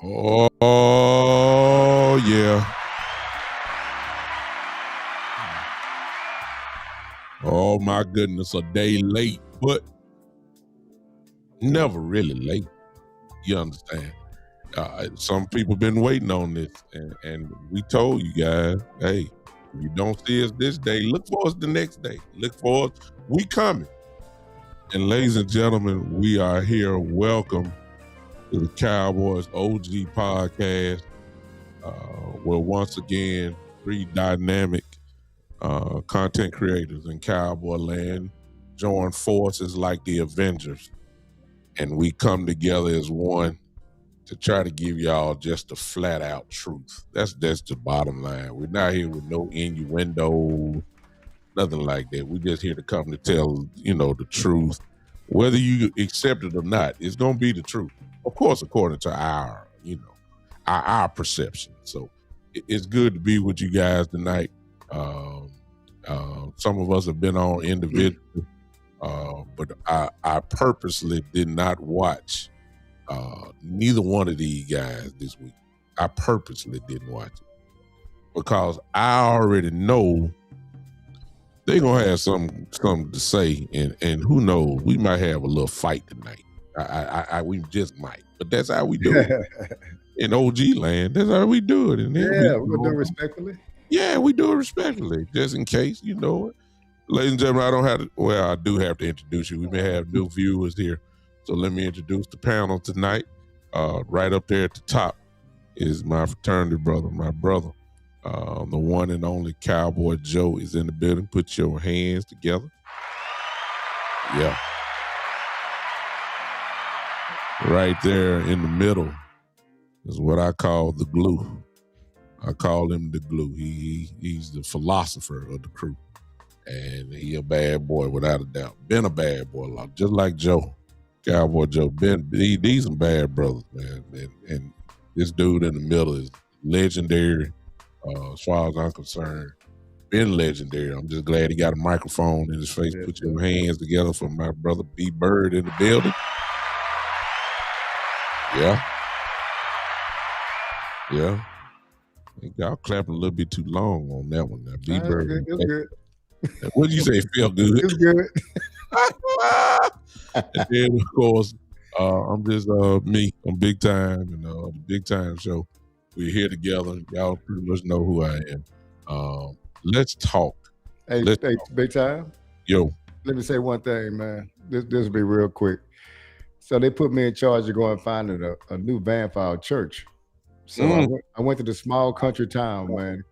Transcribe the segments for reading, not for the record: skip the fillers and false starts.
Oh, yeah. Oh, my goodness, a day late, but never really late. You understand? Some people been waiting on this, and we told you guys, hey, if you don't see us this day, look for us the next day. Look for us. We coming. And ladies and gentlemen, we are here. Welcome to the Cowboys OG podcast, where once again, three dynamic content creators in Cowboy land join forces like the Avengers, and we come together as one to try to give y'all just a flat out truth. That's the bottom line. We're not here with no innuendo, nothing like that. We're just here to come to tell, the truth. Whether you accept it or not, it's gonna be the truth. Of course, according to our perception. So it's good to be with you guys tonight. Some of us have been on individually, but I purposely did not watch neither one of these guys this week. I purposely didn't watch it because I already know They gonna have something to say, and who knows, we might have a little fight tonight. We just might, but that's how we do it in OG land. That's how we do it, and then we're gonna do it respectfully. Yeah, we do it respectfully, just in case, Ladies and gentlemen, I don't have to. Well, I do have to introduce you. We may have new viewers here, so let me introduce the panel tonight. Right up there at the top is my fraternity brother, my brother. The one and only Cowboy Joe is in the building. Put your hands together. Yeah. Right there in the middle is what I call the glue. I call him the glue. He's the philosopher of the crew. And he a bad boy without a doubt. Been a bad boy, just like Joe. Cowboy Joe. These some bad brothers, man. And this dude in the middle is legendary. As far as I'm concerned, been legendary. I'm just glad he got a microphone in his face. Put your hands together for my brother B Bird in the building. Yeah. I think y'all clapping a little bit too long on that one. Now, B Bird. It's good. What did you say? It felt good. It's good. And then, of course, I'm just me on Big Time and the Big Time Show. We're here together. Y'all pretty much know who I am. Let's talk. Hey, Big Time. Yo. Let me say one thing, man. This will be real quick. So they put me in charge of going and finding a new van for our church. So I went to the small country town, man,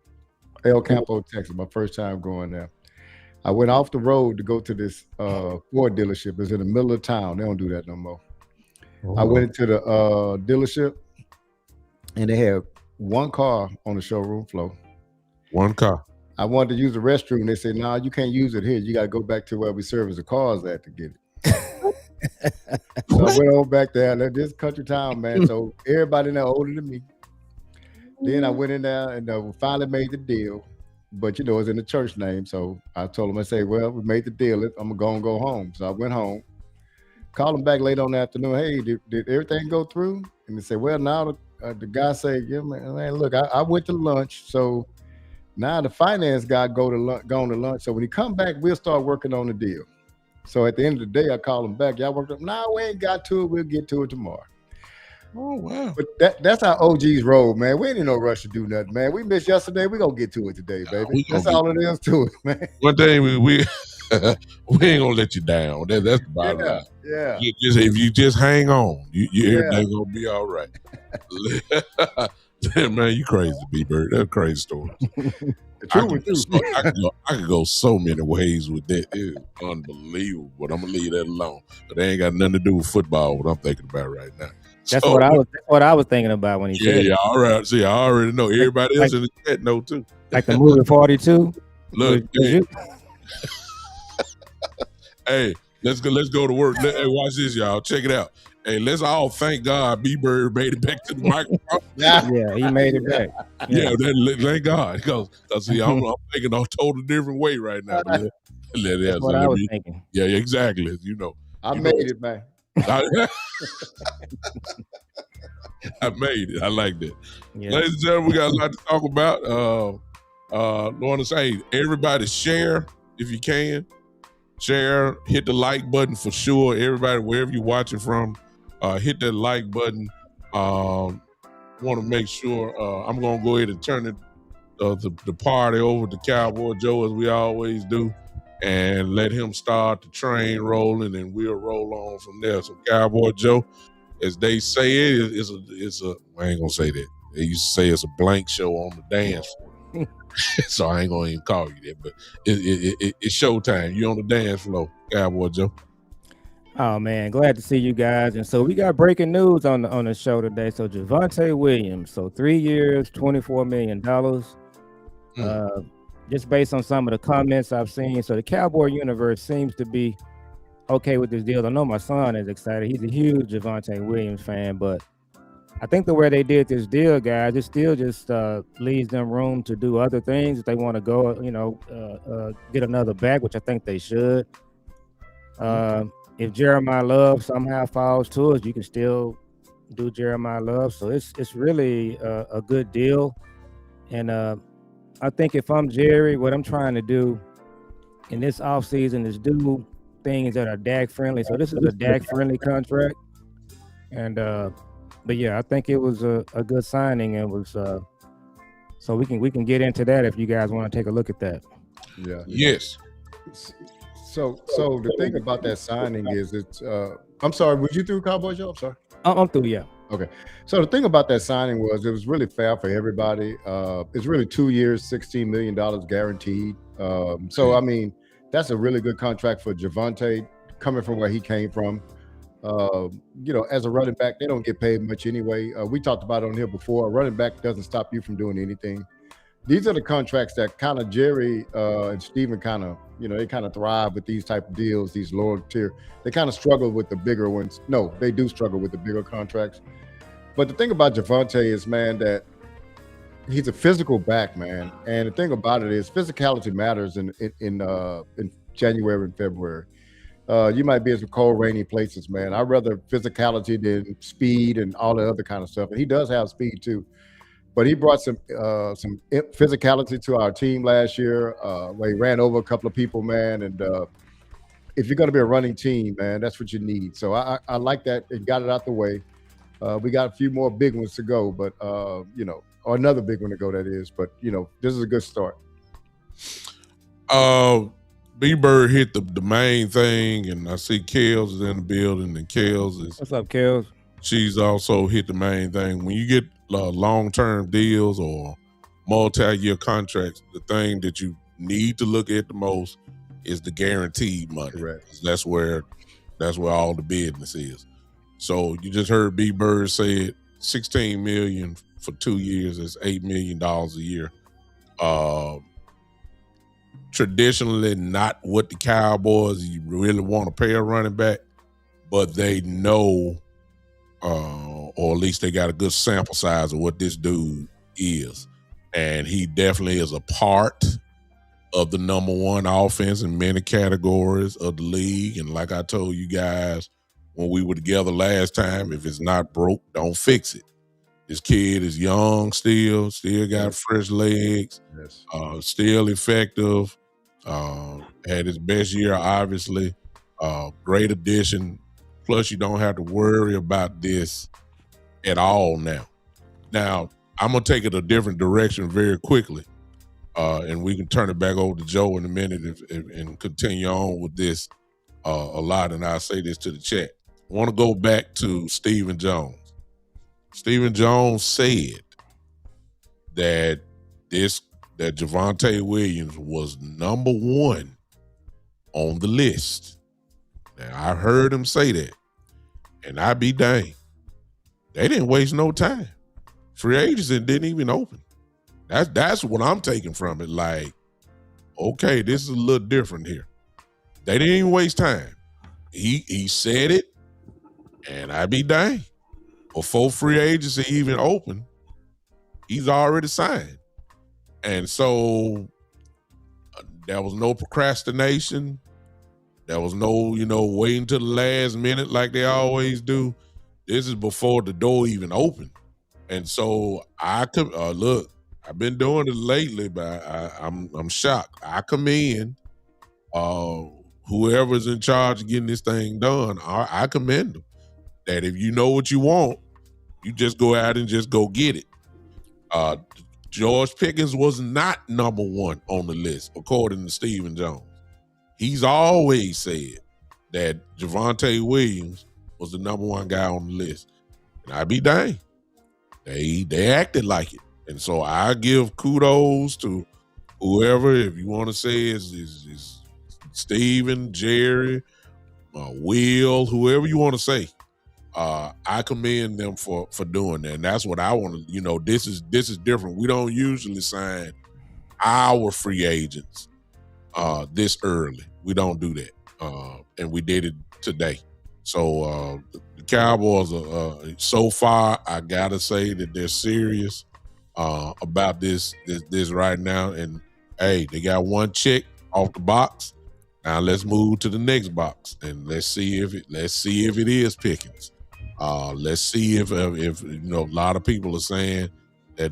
El Campo, Texas. My first time going there. I went off the road to go to this Ford dealership. It's in the middle of town. They don't do that no more. I went into the dealership, and they had one car on the showroom floor. One car. I wanted to use the restroom. They said, "No, you can't use it here. You got to go back to where we service the cars at to get it." So I went on back there. This country town, man. So everybody in there older than me. Then I went in there and we finally made the deal. But, it's in the church name. So I told them, I say, well, we made the deal. I'm going to go home. So I went home. Called them back late on the afternoon. Hey, did everything go through? And they said, well, now the guy said, yeah, man, look, I went to lunch. So now the finance guy gone to lunch. So when he come back, we'll start working on the deal. So at the end of the day, I called him back. Y'all worked up. No, we ain't got to it. We'll get to it tomorrow. Oh, wow. But that's how OGs roll, man. We ain't in no rush to do nothing, man. We missed yesterday. We're going to get to it today, baby. That's all it is to it, man. One thing we ain't going to let you down. That's the bottom line. Yeah. If you just hang on, everything's going to be all right. Man, you crazy, B-Bird. That's a crazy story. I could go so many ways with that. It's unbelievable, but I'm going to leave that alone. But they ain't got nothing to do with football, what I'm thinking about right now. That's what I was thinking about when he said it. Yeah, all right. See, I already know. Everybody else in the chat know too. Like the movie 42. Look, hey, let's go to work. Hey, watch this, y'all. Check it out. Hey, let's all thank God B-Bird made it back to the microphone. Yeah, he made it back. Yeah, thank God. Because see, I'm thinking a total different way right now. That's what I was thinking. Yeah, exactly. I made it, man. I made it. I like that. Yeah. Ladies and gentlemen, we got a lot to talk about. I want to say, everybody share if you can. Share, hit the like button for sure. Everybody, wherever you're watching from, hit that like button. Want to make sure I'm going to go ahead and turn the party over to Cowboy Joe, as we always do, and let him start the train rolling, and we'll roll on from there. So Cowboy Joe, as they say it's a I ain't gonna say that. They used to say it's a blank show on the dance floor. So I ain't gonna even call you that, but it's showtime. You on the dance floor, Cowboy Joe. Oh man, glad to see you guys. And so we got breaking news on the show today. So Javonte Williams, so 3 years, $24 million. Just based on some of the comments I've seen. So the Cowboy universe seems to be okay with this deal. I know my son is excited. He's a huge Javonte Williams fan, but I think the way they did this deal, guys, it still just leaves them room to do other things if they want to go, get another back, which I think they should. If Jeremiah Love somehow falls to us, you can still do Jeremiah Love. So it's really a good deal. And I think if I'm Jerry, what I'm trying to do in this offseason is do things that are Dak friendly. So this is a Dak friendly contract. And but yeah, I think it was a good signing. It was so we can get into that if you guys want to take a look at that. Yeah. Yes. So the thing about that signing is it's I'm sorry, was you through, Cowboy Joe? I'm sorry. I'm through, yeah. Okay. So the thing about that signing was it was really fair for everybody. It's really 2 years, $16 million guaranteed. So I mean, that's a really good contract for Javonte coming from where he came from. You know, as a running back, they don't get paid much anyway. We talked about it on here before. A running back doesn't stop you from doing anything. These are the contracts that kind of Jerry and Steven kind of, you know, they kind of thrive with these type of deals, these lower tier. They kind of struggle with the bigger ones. No, they do struggle with the bigger contracts. But the thing about Javonte is, man, that he's a physical back, man. And the thing about it is physicality matters in January and February. You might be in some cold, rainy places, man. I'd rather physicality than speed and all the other kind of stuff. And he does have speed too. But he brought some physicality to our team last year, where he ran over a couple of people, man. And if you're going to be a running team, man, that's what you need. So I like that and got it out the way. We got a few more big ones to go, but you know, or another big one to go, that is. But you know, this is a good start. B-Bird hit the main thing, and I see Kels is in the building, and Kels is. What's up, Kels? She's also hit the main thing. When you get long-term deals or multi-year contracts, the thing that you need to look at the most is the guaranteed money. Correct. That's where all the business is. So you just heard B-Bird say it, $16 million for 2 years is $8 million a year. Traditionally not what the Cowboys you really want to pay a running back, but they know, or at least they got a good sample size of what this dude is. And he definitely is a part of the number one offense in many categories of the league. And like I told you guys when we were together last time, if it's not broke, don't fix it. This kid is young still got fresh legs, Yes. Still effective, had his best year, obviously. Great addition. Plus, you don't have to worry about this at all now. Now, I'm going to take it a different direction very quickly, and we can turn it back over to Joe in a minute and continue on with this a lot, and I'll say this to the chat. I want to go back to Stephen Jones. Stephen Jones said that Javonte Williams was number one on the list. Now, I heard him say that, and I be dang. They didn't waste no time. Free agency didn't even open. That's what I'm taking from it. Like, okay, this is a little different here. They didn't even waste time. He said it, and I be dang. Before free agency even open, he's already signed. And so there was no procrastination. There was no, waiting till the last minute like they always do. This is before the door even opened. And so I could look, I've been doing it lately, but I'm shocked. I commend whoever's in charge of getting this thing done. I commend them. That if you know what you want, you just go out and just go get it. George Pickens was not number one on the list, according to Stephen Jones. He's always said that Javonte Williams was the number one guy on the list. And I be dang. They acted like it. And so I give kudos to whoever, if you want to say is Steven, Jerry, Will, whoever you want to say. I commend them for doing that. And that's what I want to, this is different. We don't usually sign our free agents this early. We don't do that. And we did it today. So the Cowboys are so far, I gotta say that they're serious about this right now. And hey, they got one check off the box. Now let's move to the next box and let's see if it is Pickens. Let's see if a lot of people are saying that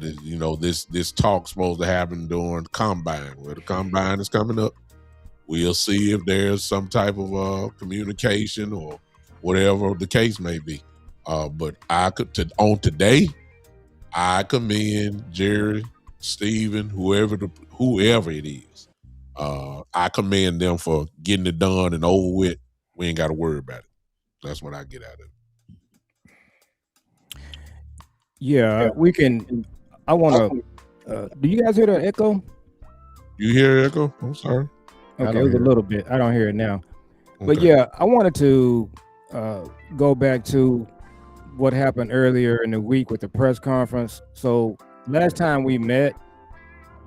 this talk's supposed to happen during the combine. Well, the combine is coming up. We'll see if there's some type of communication or whatever the case may be. But on today, I commend Jerry, Steven, whoever it is. I commend them for getting it done and over with. We ain't got to worry about it. That's what I get out of it. Yeah, we can. I want to. Do you guys hear the echo? You hear echo? I'm sorry. Okay, it was a little bit. I don't hear it now. Okay. But yeah, I wanted to go back to what happened earlier in the week with the press conference. So last time we met,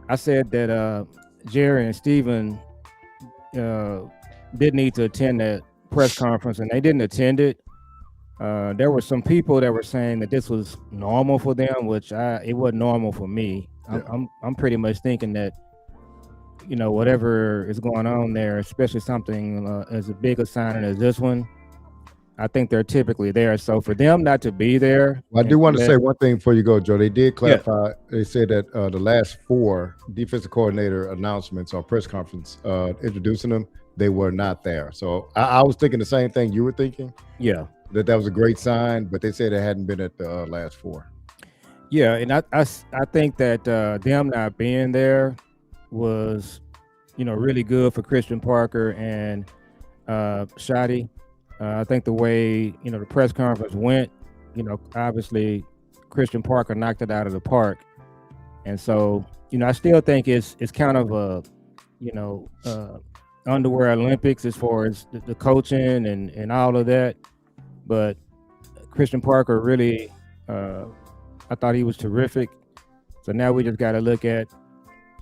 I said that Jerry and Steven did need to attend that press conference, and they didn't attend it. There were some people that were saying that this was normal for them, which it wasn't normal for me. Yeah. I'm pretty much thinking that, you know, whatever is going on there, especially something as a big assignment as this one, I think they're typically there. So for them not to be there. Well, I do want to say one thing before you go, Joe. They did clarify. Yeah. They said that the last 4 defensive coordinator announcements or press conference introducing them, they were not there. So I was thinking the same thing you were thinking. Yeah. That was a great sign, but they said it hadn't been at the last 4. Yeah, and I think that them not being there was, you know, really good for Christian Parker and Shotty. I think the way, you know, the press conference went, you know, obviously Christian Parker knocked it out of the park. And so, you know, I still think it's kind of a, you know, underwear Olympics as far as the coaching and all of that. But Christian Parker really, I thought he was terrific. So now we just got to look at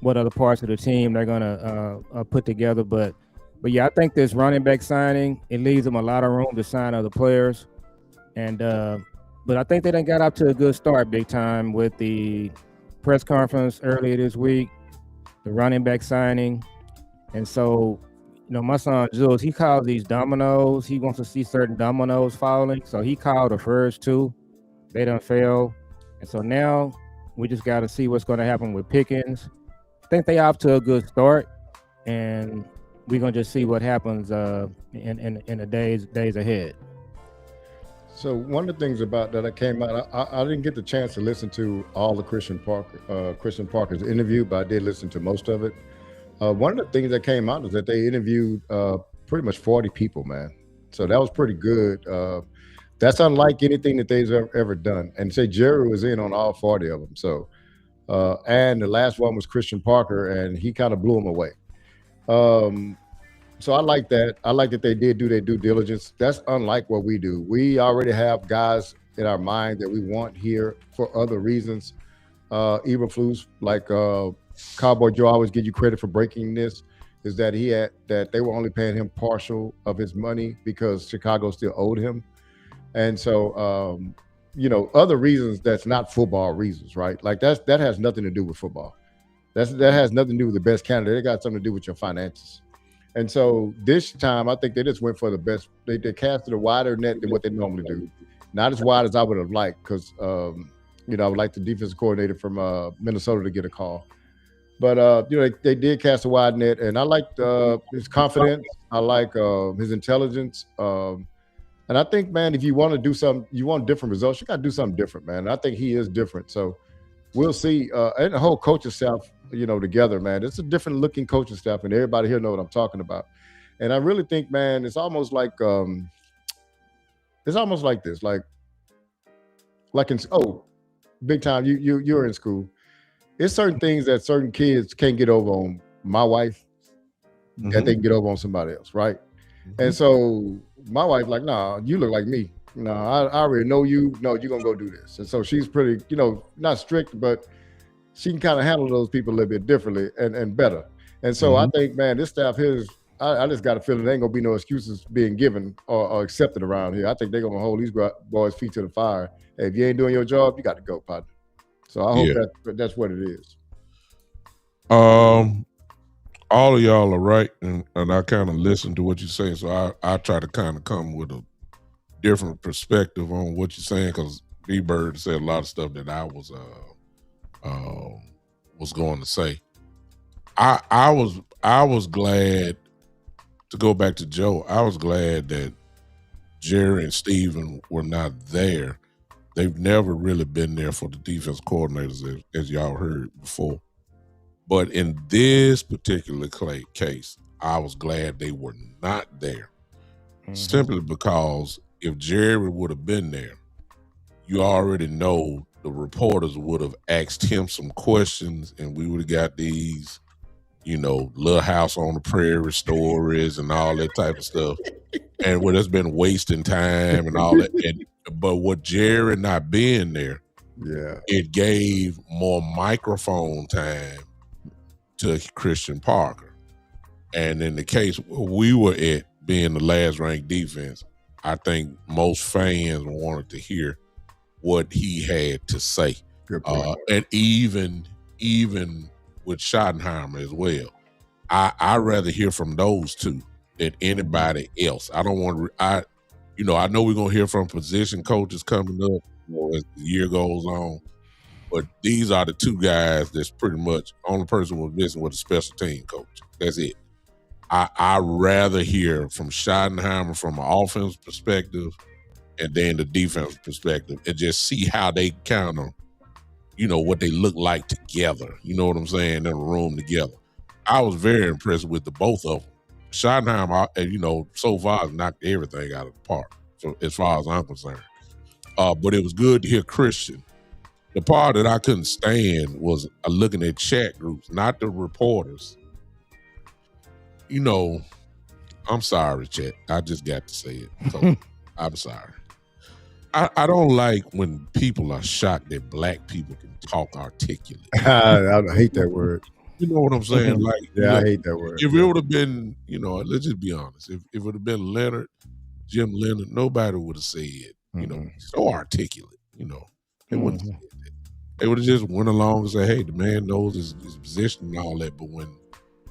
what other parts of the team they're going to put together. But yeah, I think this running back signing, it leaves them a lot of room to sign other players. And but I think they done got up to a good start big time with the press conference earlier this week, the running back signing. And so, you know, my son Jules, he calls these dominoes. He wants to see certain dominoes falling. So he called the first 2. They done failed. And so now we just got to see what's going to happen with Pickens. I think they off to a good start, and we're going to just see what happens in the days ahead. So one of the things about that I came out, I didn't get the chance to listen to all the Christian Parker's interview, but I did listen to most of it. One of the things that came out is that they interviewed pretty much 40 people, man. So that was pretty good. That's unlike anything that they've ever done. And say Jerry was in on all 40 of them. So, and the last one was Christian Parker, and he kind of blew them away. So I like that. I like that they did do their due diligence. That's unlike what we do. We already have guys in our mind that we want here for other reasons. Eberflus, like Cowboy Joe, I always give you credit for breaking this, is that they were only paying him partial of his money because Chicago still owed him. And so, you know, other reasons that's not football reasons, right? Like that has nothing to do with football. That has nothing to do with the best candidate. It got something to do with your finances. And so this time, I think they just went for the best. They casted a wider net than what they normally do. Not as wide as I would have liked because, you know, I would like the defensive coordinator from Minnesota to get a call. But, you know, they did cast a wide net. And I liked his confidence. I like his intelligence. And I think, man, if you want to do something, you want different results, you got to do something different, man. And I think he is different. So we'll see. And the whole coaching staff, you know, together, man, it's a different looking coaching staff, and everybody here know what I'm talking about. And I really think, man, it's almost like this, like in big time. You're in school. It's certain things that certain kids can't get over on my wife that they can get over on somebody else, right? Mm-hmm. And so my wife like, nah, you look like me. No, I already know you. No, you're going to go do this. And so she's pretty, you know, not strict, but she can kind of handle those people a little bit differently and better. And so I think, man, this staff here is, I just got a feeling there ain't going to be no excuses being given or accepted around here. I think they're going to hold these boys' feet to the fire. Hey, if you ain't doing your job, you got to go, partner. So I hope that's what it is. All of y'all are right, and I kind of listen to what you're saying, so I try to kind of come with a different perspective on what you're saying, because B-Bird said a lot of stuff that I was going to say. I was glad to go back to Joe, I was glad that Jerry and Steven were not there. They've never really been there for the defense coordinators, as y'all heard before. But in this particular case, I was glad they were not there. Simply because if Jerry would have been there, you already know the reporters would have asked him some questions, and we would have got these, Little House on the Prairie stories and all that type of stuff. And what has been wasting time and all that. But with Jerry not being there, it gave more microphone time to Christian Parker. And in the case we were at, being the last ranked defense, I think most fans wanted to hear what he had to say. And even with Schottenheimer as well, I'd rather hear from those two than anybody else. I don't want to. I know we're gonna hear from position coaches coming up as the year goes on, but these are the two guys that's pretty much only person was missing with a special team coach. That's it. I'd rather hear from Schottenheimer from an offense perspective and then the defense perspective and just see how they kind of, what they look like together. You know what I'm saying? In a room together. I was very impressed with the both of them. Schottenheimer, so far has knocked everything out of the park, as far as I'm concerned. But it was good to hear Christian. The part that I couldn't stand was looking at chat groups, not the reporters. I'm sorry, Chet. I just got to say it. So I'm sorry. I don't like when people are shocked that black people can talk articulate. I hate that word. You know what I'm saying? I hate that word. If it would have been, let's just be honest. If it would have been Jim Leonard, nobody would have said, so articulate. They wouldn't have said that. They would have just went along and said, hey, the man knows his position and all that. But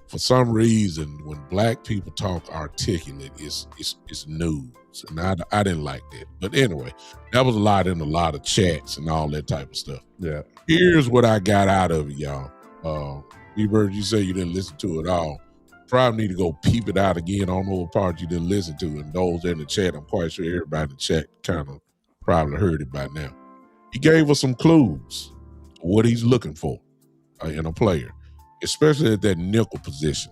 for some reason, when black people talk articulate, it's news. And I didn't like that. But anyway, that was a lot of chats and all that type of stuff. Yeah. Here's what I got out of it, y'all. B-Bird, you say you didn't listen to it all. Probably need to go peep it out again. I don't know what part you didn't listen to. And those in the chat, I'm quite sure everybody in the chat kind of probably heard it by now. He gave us some clues what he's looking for in a player, especially at that nickel position.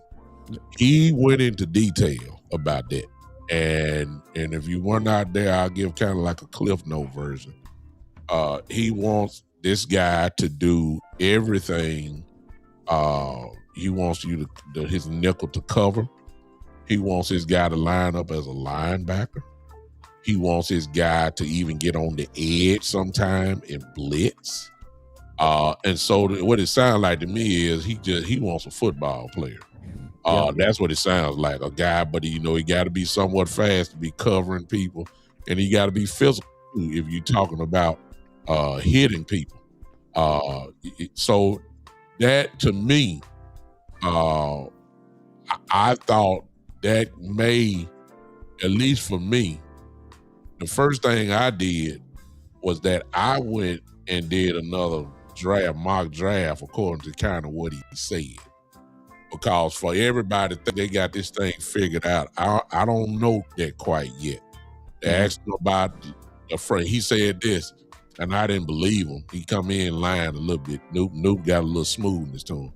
He went into detail about that. And if you weren't out there, I'll give kind of like a Cliff Note version. He wants this guy to do everything. He wants his nickel to cover. He wants his guy to line up as a linebacker. He wants his guy to even get on the edge sometime and blitz. And so what it sounds like to me is he wants a football player. That's what it sounds like, a guy, but he got to be somewhat fast to be covering people, and he got to be physical if you're talking about hitting people. So that to me, I thought that may, at least for me, the first thing I did was that I went and did another mock draft according to kind of what he said. Because for everybody think they got this thing figured out, I don't know that quite yet. They asked him about the front. He said this, and I didn't believe him. He come in lying a little bit. Noop got a little smoothness to him.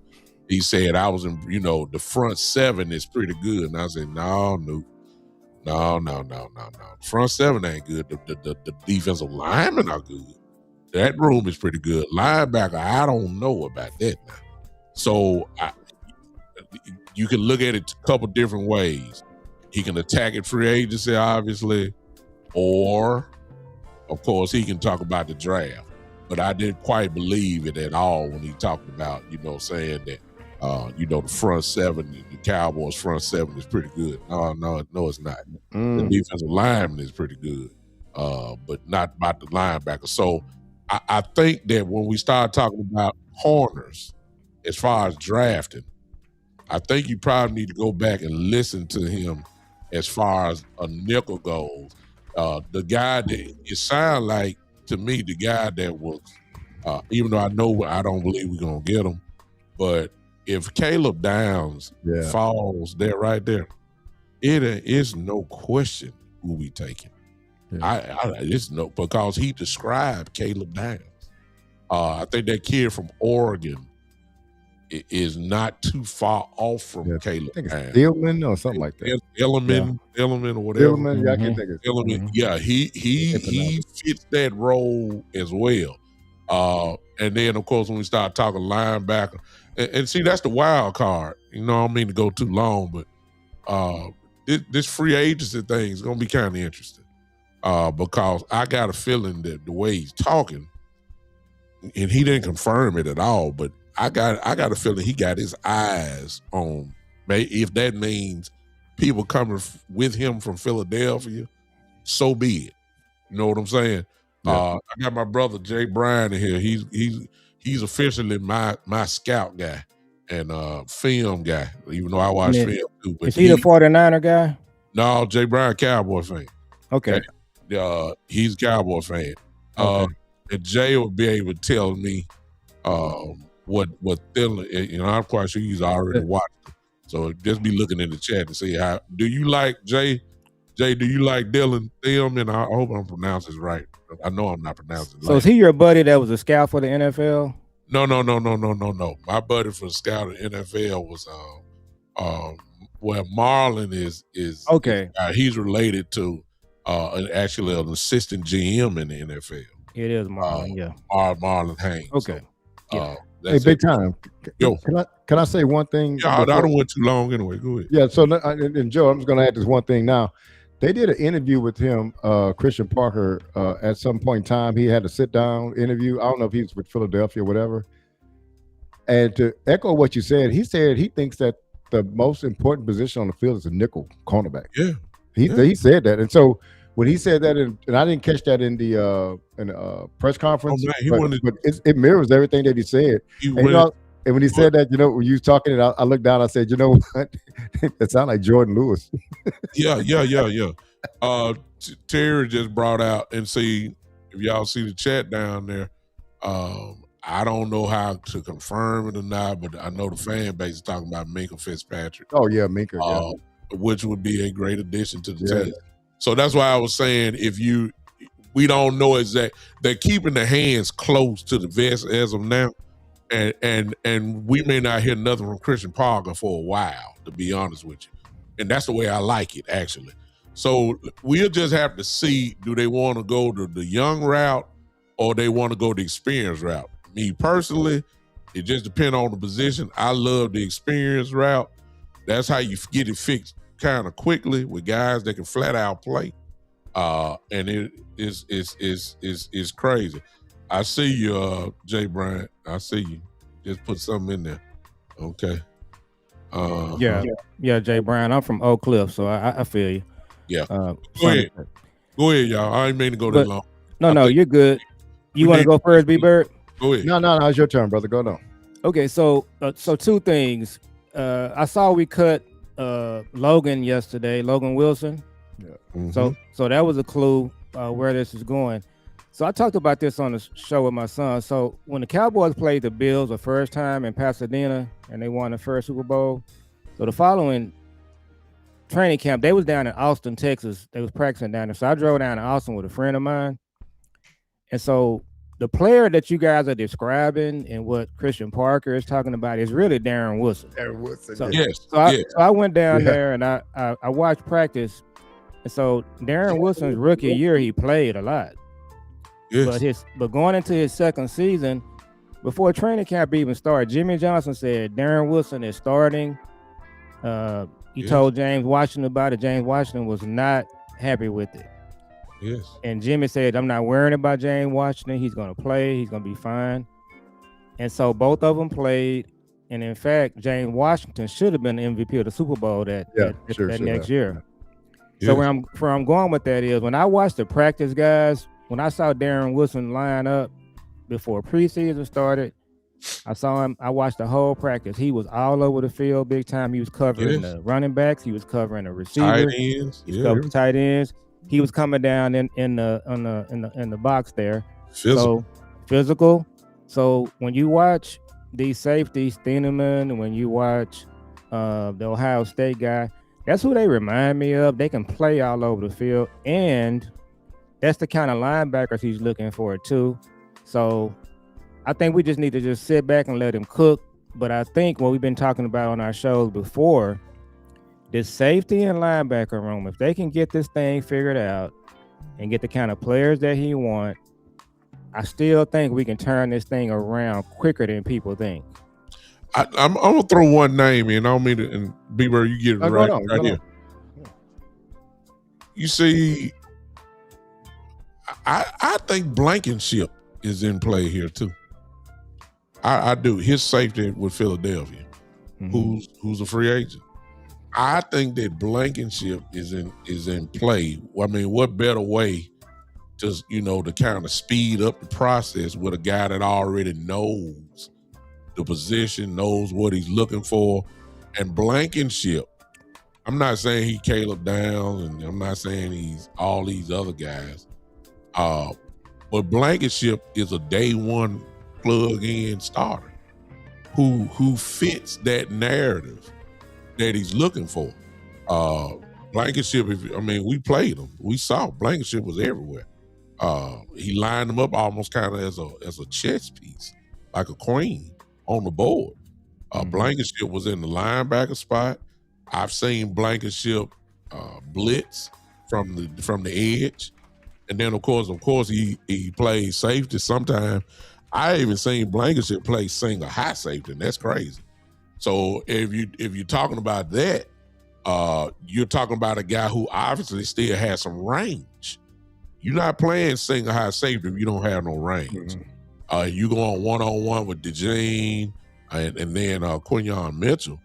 He said I was in, the front seven is pretty good. And I said, no, Noop. No. Front seven ain't good. The defensive linemen are good. That room is pretty good. Linebacker, I don't know about that now. So you can look at it a couple different ways. He can attack it free agency, obviously, or, of course, he can talk about the draft. But I didn't quite believe it at all when he talked about, saying that, the front seven, the Cowboys front seven is pretty good. No, it's not. The defensive lineman is pretty good, but not about the linebacker. So I think that when we start talking about corners, as far as drafting, I think you probably need to go back and listen to him as far as a nickel goes. The guy that it sounds like to me, the guy that was, even though I don't believe we're gonna get him, but if Caleb Downs falls there right there, it is no question who we taking. Yeah. It's no, because he described Caleb Downs. I think that kid from Oregon is not too far off from Caleb I think it's Downs. Dillman or something like that. Element or whatever. Dillman, I can think of Element. Yeah, he fits that role as well. And then of course when we start talking linebacker, and see that's the wild card. You know, I don't mean to go too long, but this free agency thing is gonna be kind of interesting. Because I got a feeling that the way he's talking, and he didn't confirm it at all, but I got a feeling he got his eyes on, if that means people coming with him from Philadelphia, so be it. You know what I'm saying? Yeah. I got my brother Jay Bryan in here. He's officially my scout guy and film guy, even though I watch film too. But is he the 49er guy? No, Jay Bryan Cowboy fan. Okay. He's a Cowboy fan. Okay. And Jay will be able to tell me what Dylan, I'm quite sure he's already watched it. So just be looking in the chat and see how do you like Jay? Jay, do you like Dylan Thiem? And I hope I'm pronouncing it right. I know I'm not pronouncing it. So is he your buddy that was a scout for the NFL? No. My buddy for scout of NFL was Marlon is okay. He's related to actually an assistant GM in the NFL. It is Marlon, yeah. Marlon Haynes. Okay. So, hey, big time. Yo, can I say one thing? Yeah, I don't went too long anyway. Go ahead. Yeah. So, and Joe, I'm just going to add this one thing now. They did an interview with him, Christian Parker, at some point in time. He had a sit-down interview. I don't know if he was with Philadelphia or whatever. And to echo what you said, he said he thinks that the most important position on the field is a nickel cornerback. Yeah. He said that. And so when he said that, and I didn't catch that in the press conference, but it mirrors everything that he said. And when he said that, when you was talking, and I looked down, I said, you know what? It sounded like Jordan Lewis. Yeah. Terry just brought out, and see, if y'all see the chat down there, I don't know how to confirm it or not, but I know the fan base is talking about Minkah Fitzpatrick. Oh, yeah, Minkah, which would be a great addition to the team. So that's why I was saying, we don't know exactly. They're keeping the hands close to the vest as of now. And we may not hear nothing from Christian Parker for a while, to be honest with you. And that's the way I like it, actually. So we'll just have to see, do they want to go to the young route or they want to go the experience route? Me personally, it just depends on the position. I love the experience route. That's how you get it fixed kind of quickly with guys that can flat out play. And it is crazy. I see you, Jay Bryant. I see you. Just put something in there. Okay. Yeah, Jay Brown. I'm from Oak Cliff, so I feel you. Yeah. Go ahead, y'all. I ain't mean to go that long. No, you're good. You want to go first, B-Bird? Go ahead. No, it's your turn, brother. Go on. Okay, so two things. I saw we cut Logan yesterday, Logan Wilson. Yeah. Mm-hmm. So that was a clue where this is going. So I talked about this on the show with my son. So when the Cowboys played the Bills the first time in Pasadena and they won the first Super Bowl, so the following training camp, they was down in Austin, Texas. They was practicing down there. So I drove down to Austin with a friend of mine. And so the player that you guys are describing and what Christian Parker is talking about is really Darren Woodson. So I went down there and I watched practice. And so Darren Wilson's rookie year, he played a lot. Yes. But going into his second season, before training camp even started, Jimmy Johnson said Darren Wilson is starting. He told James Washington about it. James Washington was not happy with it. Yes. And Jimmy said, I'm not worrying about James Washington. He's going to play. He's going to be fine. And so both of them played. And in fact, James Washington should have been the MVP of the Super Bowl that next year. So where I'm going with that is when I watched the practice guys, when I saw Darren Wilson line up before preseason started, I watched the whole practice. He was all over the field big time. He was covering the running backs. He was covering the receivers. Tight ends. He was covering tight ends. He was coming down in the box there. Physical. So when you watch these safeties, Steineman, and when you watch the Ohio State guy, That's who they remind me of. They can play all over the field, and that's the kind of linebackers he's looking for too. So I think we just need to just sit back and let him cook. But I think what we've been talking about on our shows before, this safety and linebacker room, if they can get this thing figured out and get the kind of players that he wants, I still think we can turn this thing around quicker than people think. I'm gonna throw one name in. I don't mean to, and Bieber, you get it right here. You see, I think Blankenship is in play here too. I do. His safety with Philadelphia, who's a free agent. I think that Blankenship is in play. I mean, what better way to to kind of speed up the process with a guy that already knows the position, knows what he's looking for, and Blankenship. I'm not saying he Caleb Downs, and I'm not saying he's all these other guys. But Blankenship is a day one plug-in starter who fits that narrative that he's looking for. Blankenship, we played him. We saw Blankenship was everywhere. He lined them up almost kind of as a chess piece, like a queen on the board. Blankenship was in the linebacker spot. I've seen Blankenship blitz from the edge, and then of course he plays safety. Sometimes I even seen Blankenship play single high safety, and that's crazy. So if you're talking about that, you're talking about a guy who obviously still has some range. You're not playing single high safety if you don't have no range. You go on one-on-one with DeJean and then Quinyon Mitchell.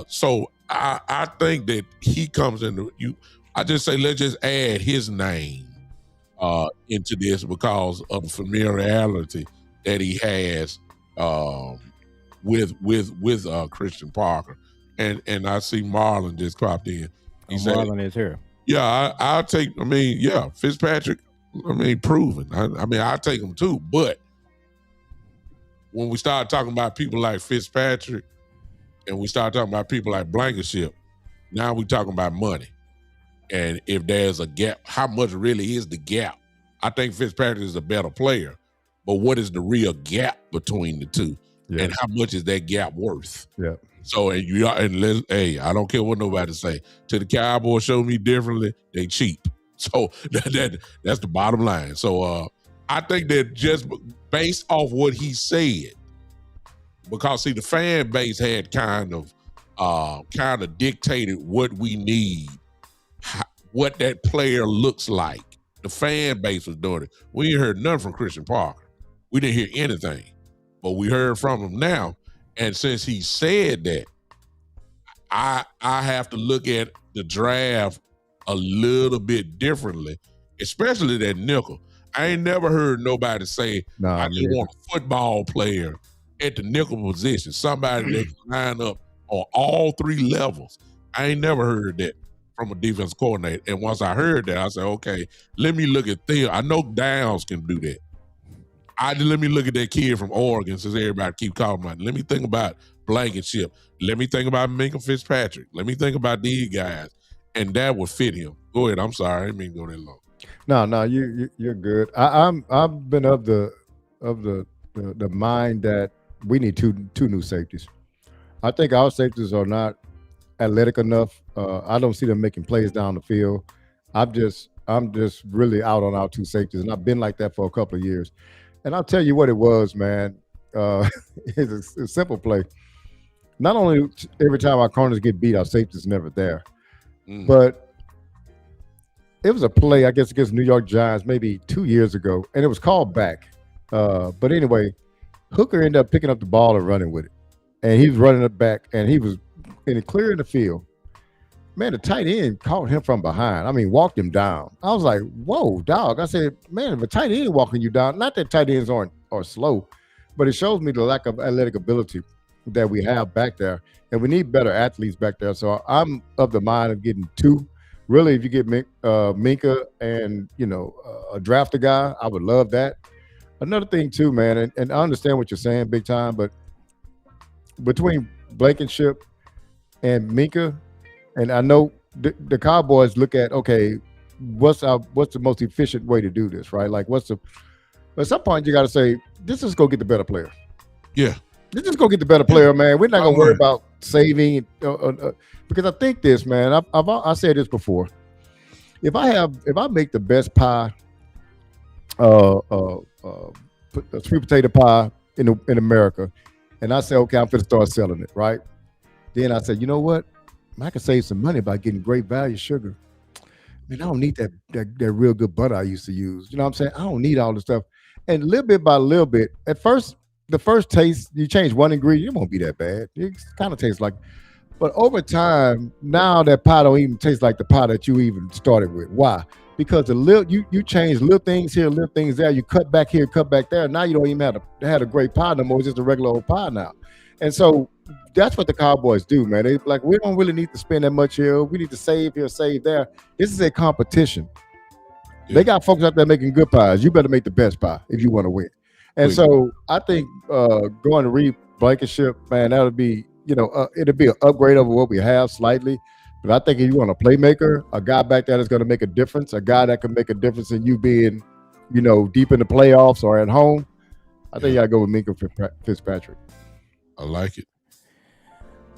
So I think that he comes into you. I just say let's just add his name into this because of the familiarity that he has with Christian Parker. And I see Marlon just popped in. Marlon is here. Yeah, I'll take. Fitzpatrick. Proven. I'll take him too. But when we start talking about people like Fitzpatrick, and we start talking about people like Blankenship, now we talking about money. And if there's a gap, how much really is the gap? I think Fitzpatrick is a better player, but what is the real gap between the two? Yeah. And how much is that gap worth? Yeah. So I don't care what nobody say. Till the Cowboys show me differently, they cheap. So that's the bottom line. So I think that just based off what he said, because see the fan base had kind of dictated what we need, what that player looks like. The fan base was doing it. We ain't heard nothing from Christian Parker. We didn't hear anything, but we heard from him now. And since he said that, I have to look at the draft a little bit differently, especially that nickel. I ain't never heard nobody say, I just want a football player at the nickel position, somebody that can line up on all three levels. I ain't never heard that from a defense coordinator. And once I heard that, I said, okay, let me look at Theo. I know Downs can do that. Let me look at that kid from Oregon, since everybody keep calling about it. Let me think about Blankenship. Let me think about Minka Fitzpatrick. Let me think about these guys. And that would fit him. Go ahead. I'm sorry. I didn't mean to go that long. No, you're good. I've been of the mind that we need two new safeties. I think our safeties are not athletic enough. I don't see them making plays down the field. I'm just really out on our two safeties, and I've been like that for a couple of years. And I'll tell you what it was, man. It's a simple play. Not only every time our corners get beat, our safety's never there. But it was a play, I guess, against New York Giants maybe 2 years ago, and it was called back. But anyway, Hooker ended up picking up the ball and running with it. And he was running it back, and he was clearing the field. Man, the tight end caught him from behind. Walked him down. I was like, whoa, dog. I said, man, if a tight end walking you down, not that tight ends are slow, but it shows me the lack of athletic ability that we have back there. And we need better athletes back there. So I'm of the mind of getting two. Really, if you get Minka and, draft a guy, I would love that. Another thing too, man, and I understand what you're saying big time, but between Blankenship and Minka And I know the Cowboys look at, okay, what's the most efficient way to do this, right? Like at some point you got to say, this is go get the better player. Yeah. Let's just go get the better player, man. We're not gonna worry about saving because I think this, man. I said this before. If I make the best pie, sweet potato pie in America, and I say, okay, I'm gonna start selling it, right? Then I said, you know what? I can save some money by getting great value sugar. Man, I don't need that real good butter I used to use. You know what I'm saying? I don't need all the stuff. And little bit by little bit, at first, the first taste, you change one ingredient, it won't be that bad. It kind of tastes like, but over time, now that pie don't even taste like the pie that you even started with. Why? Because you change little things here, little things there. You cut back here, cut back there. Now you don't even have a great pie no more. It's just a regular old pie now. And so that's what the Cowboys do, man. They like, we don't really need to spend that much here. We need to save here, save there. This is a competition. Yeah. They got folks out there making good pies. You better make the best pie if you want to win. And so I think going to Reed Blankenship, man, that'll be, it'll be an upgrade over what we have slightly. But I think if you want a playmaker, a guy back there that's going to make a difference, a guy that can make a difference in you being, deep in the playoffs or at home, I think you got to go with Minkah Fitzpatrick. I like it.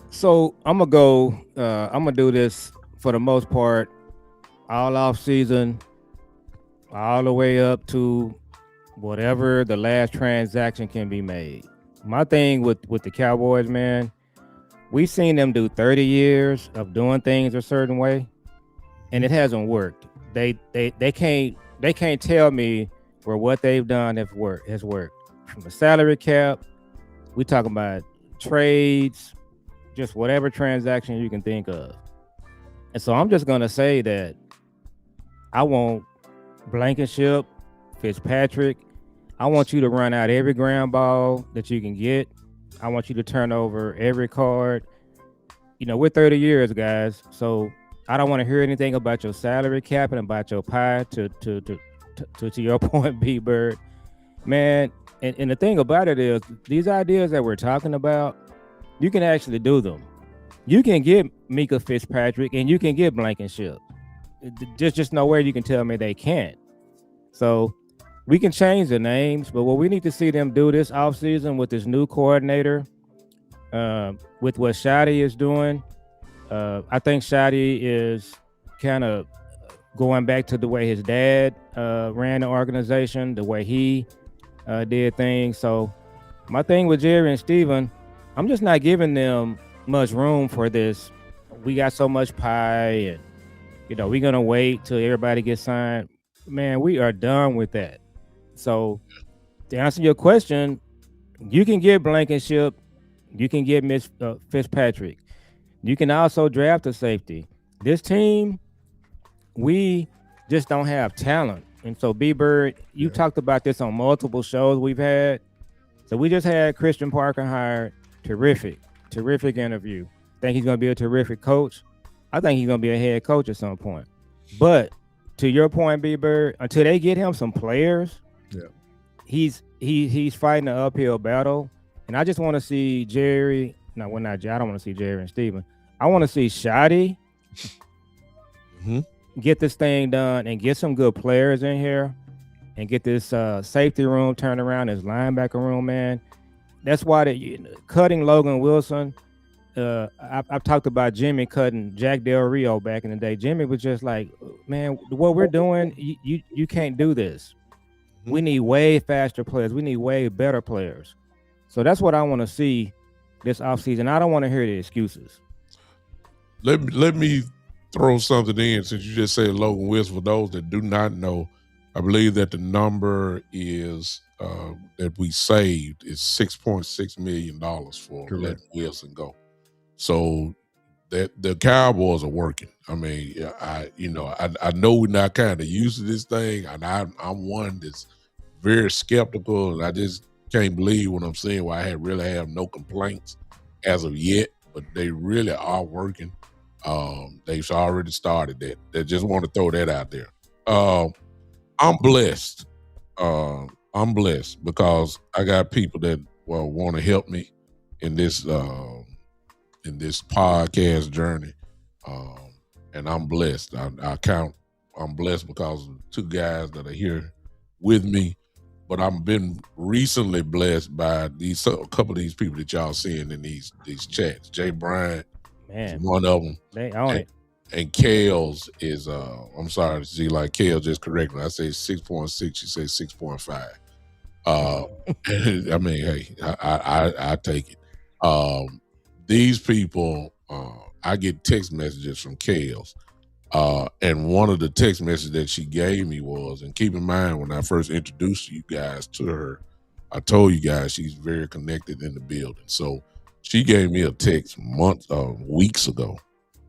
So I'm going to do this for the most part all off season, all the way up to whatever the last transaction can be made. My thing with the Cowboys, man, we've seen them do 30 years of doing things a certain way, and it hasn't worked. They can't tell me where what they've done has worked. From the salary cap, we talking about trades, just whatever transaction you can think of. And so I'm just gonna say that I want Blankenship, Fitzpatrick. I want you to run out every ground ball that you can get. I want you to turn over every card. We're 30 years, guys. So I don't want to hear anything about your salary cap and about your pie to your point, B-Bird. Man, and the thing about it is these ideas that we're talking about, you can actually do them. You can get Minkah Fitzpatrick and you can get Blankenship. There's just no way you can tell me they can't. So we can change the names, but what we need to see them do this offseason with this new coordinator, with what Shadi is doing, I think Shadi is kind of going back to the way his dad ran the organization, the way he did things. So my thing with Jerry and Steven, I'm just not giving them much room for this. We got so much pie and, we're going to wait till everybody gets signed. Man, we are done with that. So to answer your question, you can get Blankenship, you can get Fitzpatrick. You can also draft a safety. This team, we just don't have talent. And so B-Bird, you talked about this on multiple shows we've had. So we just had Christian Parker hired. Terrific interview. Think he's going to be a terrific coach. I think he's going to be a head coach at some point. But to your point, B-Bird, until they get him some players, he's fighting an uphill battle. And I just want to see Jerry. No, I don't want to see Jerry and Steven. I want to see Shadi get this thing done and get some good players in here and get this safety room turned around, this linebacker room, man. That's why cutting Logan Wilson. I've talked about Jimmy cutting Jack Del Rio back in the day. Jimmy was just like, man, what we're doing, you can't do this. We need way faster players. We need way better players. So that's what I want to see this offseason. I don't want to hear the excuses. Let me throw something in since you just said Logan Wilson. For those that do not know, I believe that the number is that we saved is $6.6 million for letting Wilson go. So that the Cowboys are working. I mean, I know we're not kind of used to this thing, and I'm one that's very skeptical, and I just can't believe what I'm seeing. Why I really have no complaints as of yet, but they really are working. They've already started that. They just want to throw that out there. I'm blessed. I'm blessed because I got people that want to help me in this podcast journey. And I'm blessed. I'm blessed because of 2 guys that are here with me. But I've been recently blessed by a couple of these people that y'all seeing in these chats. Jay Bryant is one of them. They own it. And Kale's is I'm sorry, see, like Kale just corrected me. I say 6.6, she says 6.5. I mean, hey, I take it. These people, I get text messages from Kale's. And one of the text messages that she gave me was, and keep in mind, when I first introduced you guys to her, I told you guys she's very connected in the building. So she gave me a text weeks ago,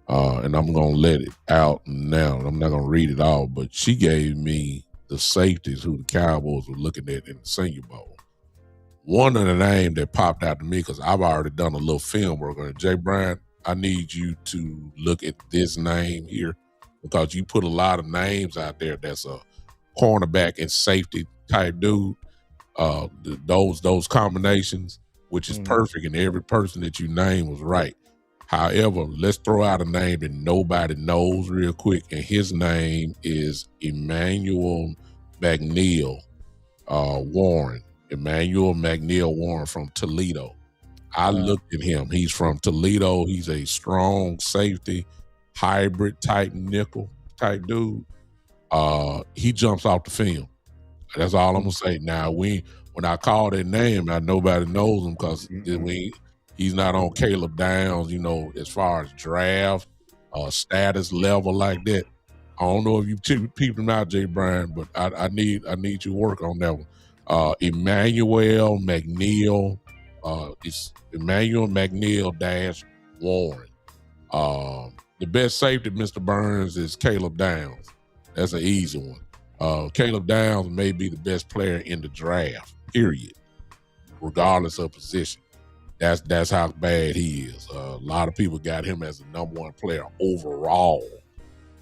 and I'm going to let it out now. I'm not going to read it all, but she gave me the safeties who the Cowboys were looking at in the Senior Bowl. One of the names that popped out to me, because I've already done a little film work on it, Jay Bryant, I need you to look at this name here, because you put a lot of names out there that's a cornerback and safety type dude. Those combinations, which is perfect, and every person that you named was right. However, let's throw out a name that nobody knows real quick, and his name is Emmanuel McNeil Warren. Emmanuel McNeil Warren from Toledo. I looked at him. He's from Toledo. He's a strong safety, hybrid type nickel type dude. He jumps off the film. That's all I'm gonna say. Now, when I call that name, nobody knows him because he's not on Caleb Downs, as far as draft status level like that. I don't know if you peeped him out, Jay Bryant, but I need you to work on that one. Emmanuel McNeil. It's Emmanuel McNeil Warren. The best safety, Mr. Burns, is Caleb Downs. That's an easy one. Caleb Downs may be the best player in the draft, period, regardless of position. That's how bad he is. A lot of people got him as the number 1 player overall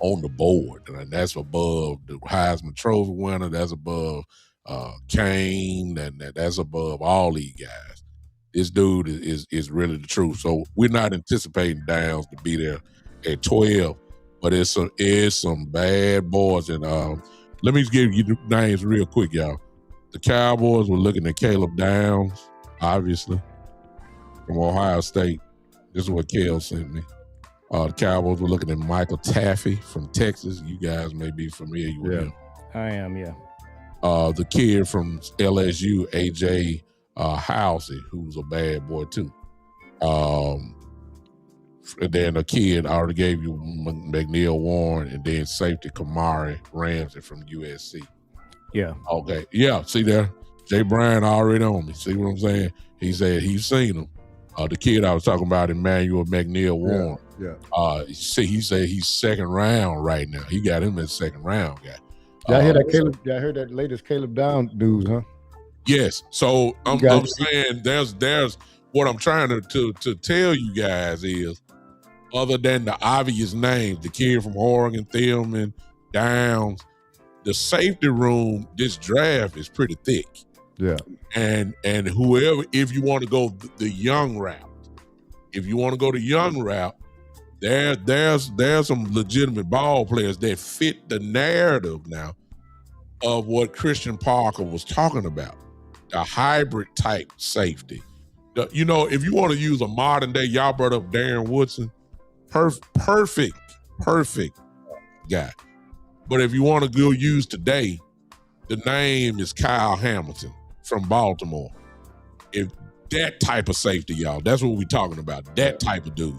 on the board, and that's above the Heisman Trophy winner. That's above Kane, and that's above all these guys. This dude is really the truth. So we're not anticipating Downs to be there at 12, but it's some bad boys. And let me give you the names real quick, y'all. The Cowboys were looking at Caleb Downs, obviously, from Ohio State. This is what Kale sent me. The Cowboys were looking at Michael Taffy from Texas. You guys may be familiar with him. I am, yeah. The kid from LSU, AJ Housey, who's a bad boy too. And then a kid, I already gave you McNeil Warren, and then safety Kamari Ramsey from USC. Yeah. Okay. Yeah. See there, Jay Bryant already on me. See what I'm saying? He said he's seen him. The kid I was talking about, Emmanuel McNeil Warren. Yeah. See, he said he's 2nd round right now. He got him as 2nd round guy. I heard that Caleb. I heard that latest Caleb Downs news, huh? Yes. So I'm saying there's what I'm trying to tell you guys is, other than the obvious names, the kid from Oregon, Thielman, Downs, the safety room, this draft is pretty thick. Yeah. And whoever, if you want to go the young route, there's some legitimate ball players that fit the narrative now of what Christian Parker was talking about, the hybrid type safety. If you want to use a modern day, y'all brought up Darren Woodson, perfect guy. But if you want to go use today, the name is Kyle Hamilton from Baltimore. If that type of safety, y'all, that's what we're talking about, that type of dude.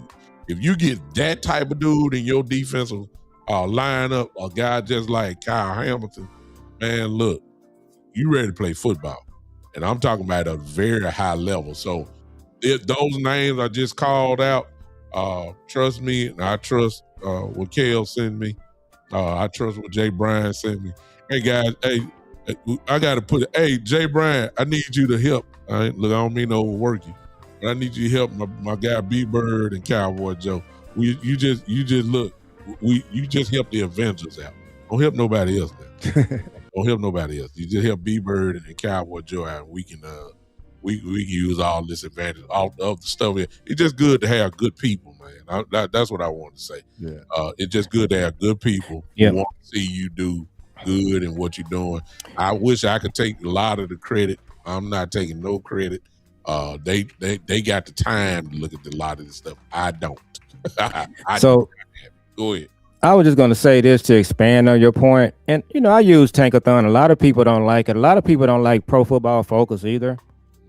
If you get that type of dude in your defensive lineup, a guy just like Kyle Hamilton, man, look, you ready to play football. And I'm talking about at a very high level. So if those names I just called out, trust me, and I trust what Kale sent me. I trust what Jay Bryant sent me. Hey, guys, I got to put it. Hey, Jay Bryant, I need you to help. Look, I don't mean to overwork you, but I need you to help my guy B-Bird and Cowboy Joe. You just help the Avengers out. Don't help nobody else now. Don't help nobody else. You just help B-Bird and Cowboy Joe out, and we can we can use all this advantage, all of the stuff. It's just good to have good people, man. That's what I want to say. Yeah. It's just good to have good people Yeah. who want to see you do good in what you're doing. I wish I could take a lot of the credit. I'm not taking no credit. They got the time to look at a lot of this stuff. I don't. So go ahead. I was just going to say this to expand on your point. And, I use Tankathon. A lot of people don't like it. A lot of people don't like Pro Football Focus either.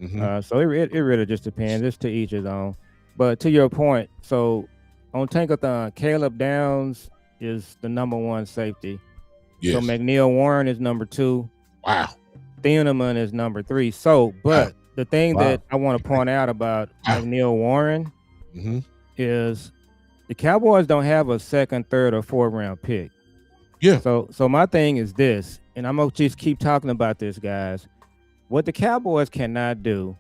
Mm-hmm. So it really just depends. It's to each his own. But to your point, so on Tankathon, Caleb Downs is the number one safety. Yes. So McNeil Warren is number 2. Wow. Thieneman is number 3. So, but the thing that I want to point out about McNeil Warren is the Cowboys don't have a 2nd, 3rd, or 4th round pick. Yeah. So my thing is this, and I'm gonna just keep talking about this, guys. What the Cowboys cannot do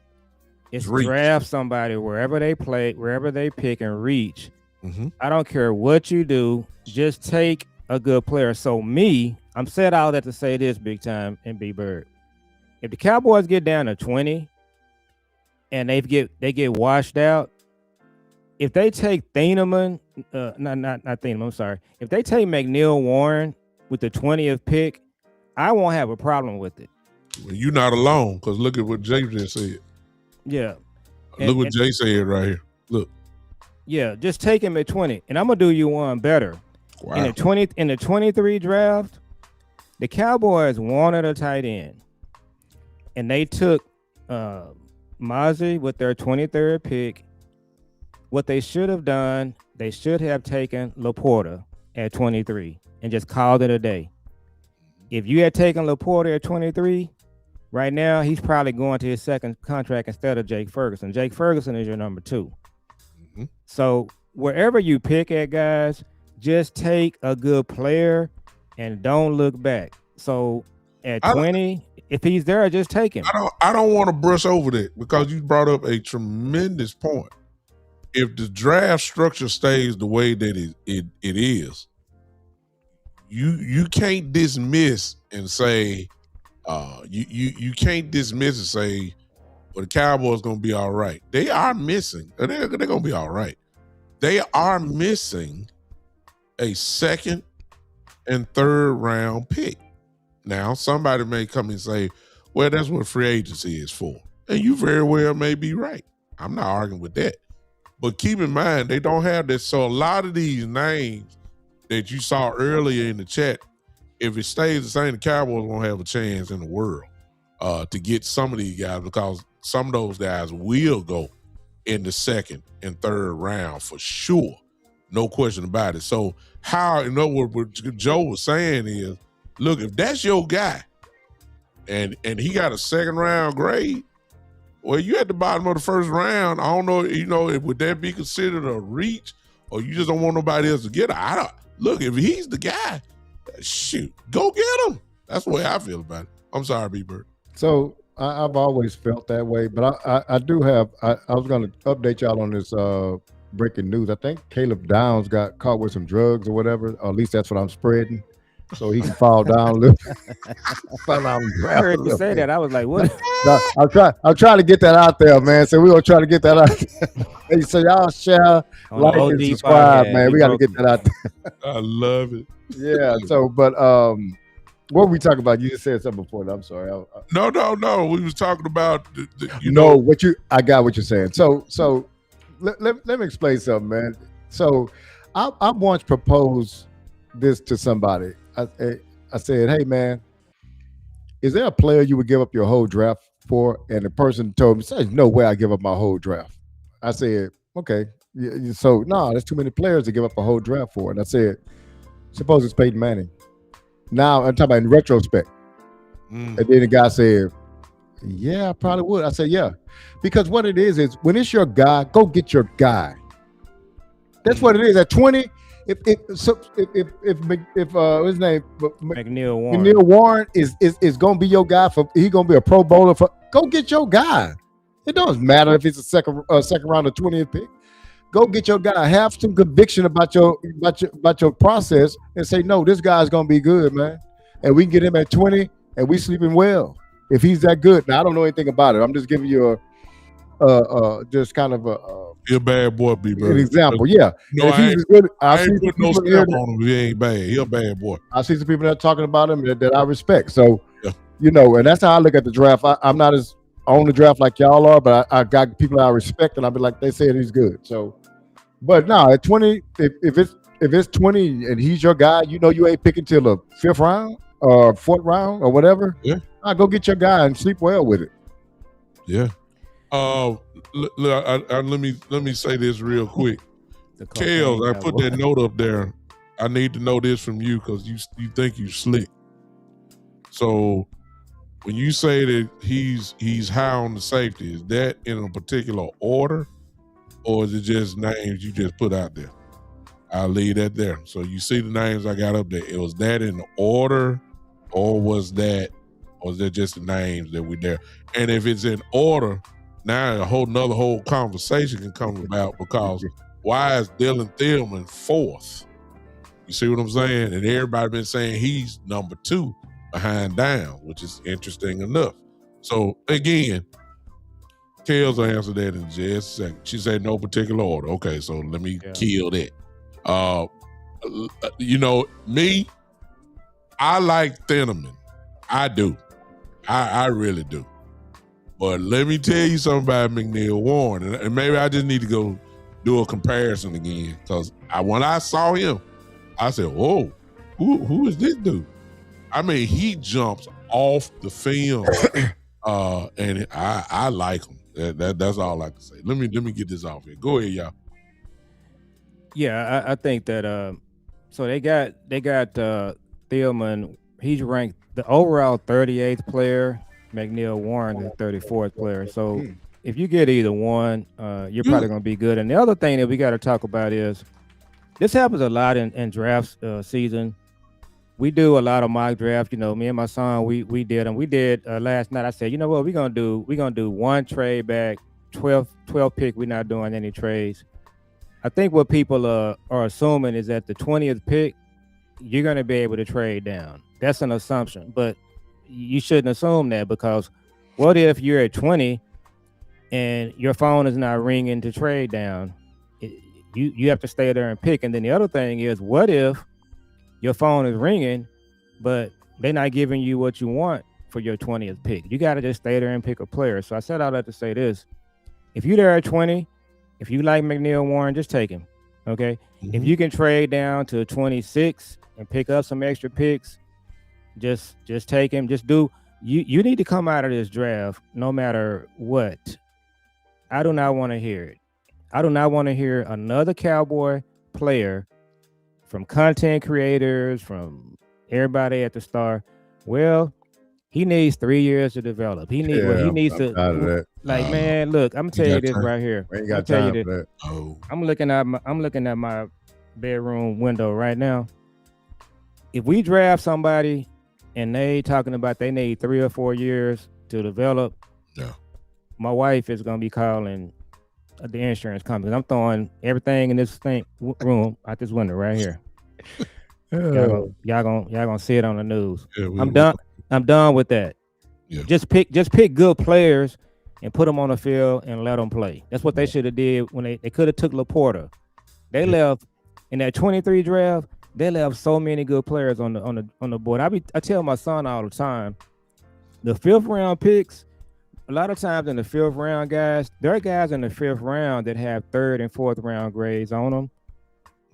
is draft somebody wherever they play, wherever they pick and reach. Mm-hmm. I don't care what you do, just take a good player. So I'm said all that to say this, big time, and B Bird. If the Cowboys get down to 20 and they get washed out, if they take Thieneman, not Thieneman, I'm sorry. If they take McNeil Warren with the 20th pick, I won't have a problem with it. Well, you're not alone, because look at what Jay just said. Yeah. Look what Jay said right here. Look. Yeah, just take him at 20. And I'm gonna do you one better. Wow. In the 23 draft, the Cowboys wanted a tight end. And they took Mozzie with their 23rd pick. What they should have done, they should have taken Laporta at 23 and just called it a day. If you had taken Laporta at 23, right now he's probably going to his 2nd contract instead of Jake Ferguson. Jake Ferguson is your number 2. Mm-hmm. So wherever you pick at, guys, just take a good player and don't look back. So at 20, if he's there, just take him. I don't want to brush over that, because you brought up a tremendous point. If the draft structure stays the way that it is, you can't dismiss and say you can't dismiss and say, well, the Cowboys gonna be all right. They are missing. They're gonna be all right. They are missing a 2nd and 3rd round pick. Now, somebody may come and say, well, that's what free agency is for. And you very well may be right. I'm not arguing with that. But keep in mind, they don't have this. So a lot of these names that you saw earlier in the chat, if it stays the same, the Cowboys won't have a chance in the world to get some of these guys, because some of those guys will go in the 2nd and 3rd round for sure. No question about it. So what Joe was saying is, look, if that's your guy and he got a 2nd round grade, well, you at the bottom of the 1st round. I don't know, would that be considered a reach, or you just don't want nobody else to get it? Look, if he's the guy, shoot, go get him. That's the way I feel about it. I'm sorry, B-Bird. So I've always felt that way, but I do have. I was going to update y'all on this breaking news. I think Caleb Downs got caught with some drugs or whatever. Or at least that's what I'm spreading. So he can fall down a little. I heard you say that. I was like, what? No, I'm trying to get that out there, man. So we're going to try to get that out there. Hey, so y'all share, like, and subscribe, man. We got to get that out there. I love it. Yeah. So, but what were we talking about? You just said something before that. I'm sorry. No. We was talking about, I got what you're saying. So let me explain something, man. So I once proposed this to somebody. I said, hey, man, is there a player you would give up your whole draft for? And the person told me, there's no way I give up my whole draft. I said, okay. So, no, there's too many players to give up a whole draft for. And I said, suppose it's Peyton Manning. Now, I'm talking about in retrospect. And then the guy said, yeah, I probably would. I said, yeah. Because what it is when it's your guy, go get your guy. That's what it is. At 20, if his name McNeil Warren is gonna be your guy he's gonna be a Pro Bowler go get your guy. It doesn't matter if it's a second round or 20th pick. Go get your guy. Have some conviction about your process and say, no, this guy's gonna be good, man. And we can get him at 20 and we sleeping well. if he's that good. Now I don't know anything about it. I'm just giving you just kind of He a bad boy, an B-Bird. example. Yeah, No, if he's as good, I I see ain't some put no people here. stamp on him. He ain't bad. He a bad boy. I see some people that are talking about him that I respect. So, Yeah. and that's how I look at the draft. I'm not as on the draft like y'all are, but I got people that I respect, and I'll be like, they said he's good. So, but no, at 20, if it's 20 and he's your guy, you ain't picking till the 5th round or 4th round or whatever. Yeah. Go get your guy and sleep well with it. Yeah. Let me say this real quick. Kels, I put that note up there. I need to know this from you because you think you slick. So when you say that he's high on the safety, is that in a particular order, or is it just names you just put out there? I'll leave that there. So you see the names I got up there. It was that in order, or was that just the names that were there? And if it's in order, now a whole conversation can come about, because why is Dylan Thielman 4th? You see what I'm saying? And everybody been saying he's number 2 behind down, which is interesting enough. So again, Kels will answer that in just a second. She said no particular order. Okay, so let me kill that. Me, I like Thielman. I do. I really do. But let me tell you something about McNeil Warren, and maybe I just need to go do a comparison again, because when I saw him, I said, "Whoa, who is this dude?" I mean, he jumps off the film, and I like him. That's all I can say. Let me get this off here. Go ahead, y'all. Yeah, I think that so they got Thielman. He's ranked the overall 38th player. McNeil Warren is the 34th player. So if you get either one, you're probably going to be good. And the other thing that we got to talk about is this happens a lot in draft season. We do a lot of mock draft. Me and my son, we did them. We did last night. I said, you know what, we're gonna do one trade back, 12 pick. We're not doing any trades. I think what people are assuming is that the 20th pick, you're going to be able to trade down. That's an assumption, but you shouldn't assume that, because what if you're at 20 and your phone is not ringing to trade down? You have to stay there and pick. And then the other thing is, what if your phone is ringing, but they're not giving you what you want for your 20th pick? You got to just stay there and pick a player. So I said all that to say this. If you're there at 20, if you like McNeil Warren, just take him, okay? Mm-hmm. If you can trade down to 26 and pick up some extra picks, just take him. Just do. You need to come out of this draft no matter what. I do not want to hear it. I do not want to hear another Cowboy player, from content creators, from everybody at the Star. Well, he needs 3 years to develop. He needs to. Like, man, look, I'm gonna tell you this right here. I ain't got time for that. Oh. I'm looking at my bedroom window right now. If we draft somebody and they talking about they need 3 or 4 years to develop, my wife is gonna be calling the insurance company. I'm throwing everything in this room out this window right here. Y'all gonna see it on the news. Yeah, I'm done with that. Yeah. Just pick good players and put them on the field and let them play. That's what they should have did when they could have took Laporta. They left in that 23 draft. They left so many good players on the board. I tell my son all the time, the 5th round picks, a lot of times in the 5th round, guys, there are guys in the 5th round that have 3rd and 4th round grades on them.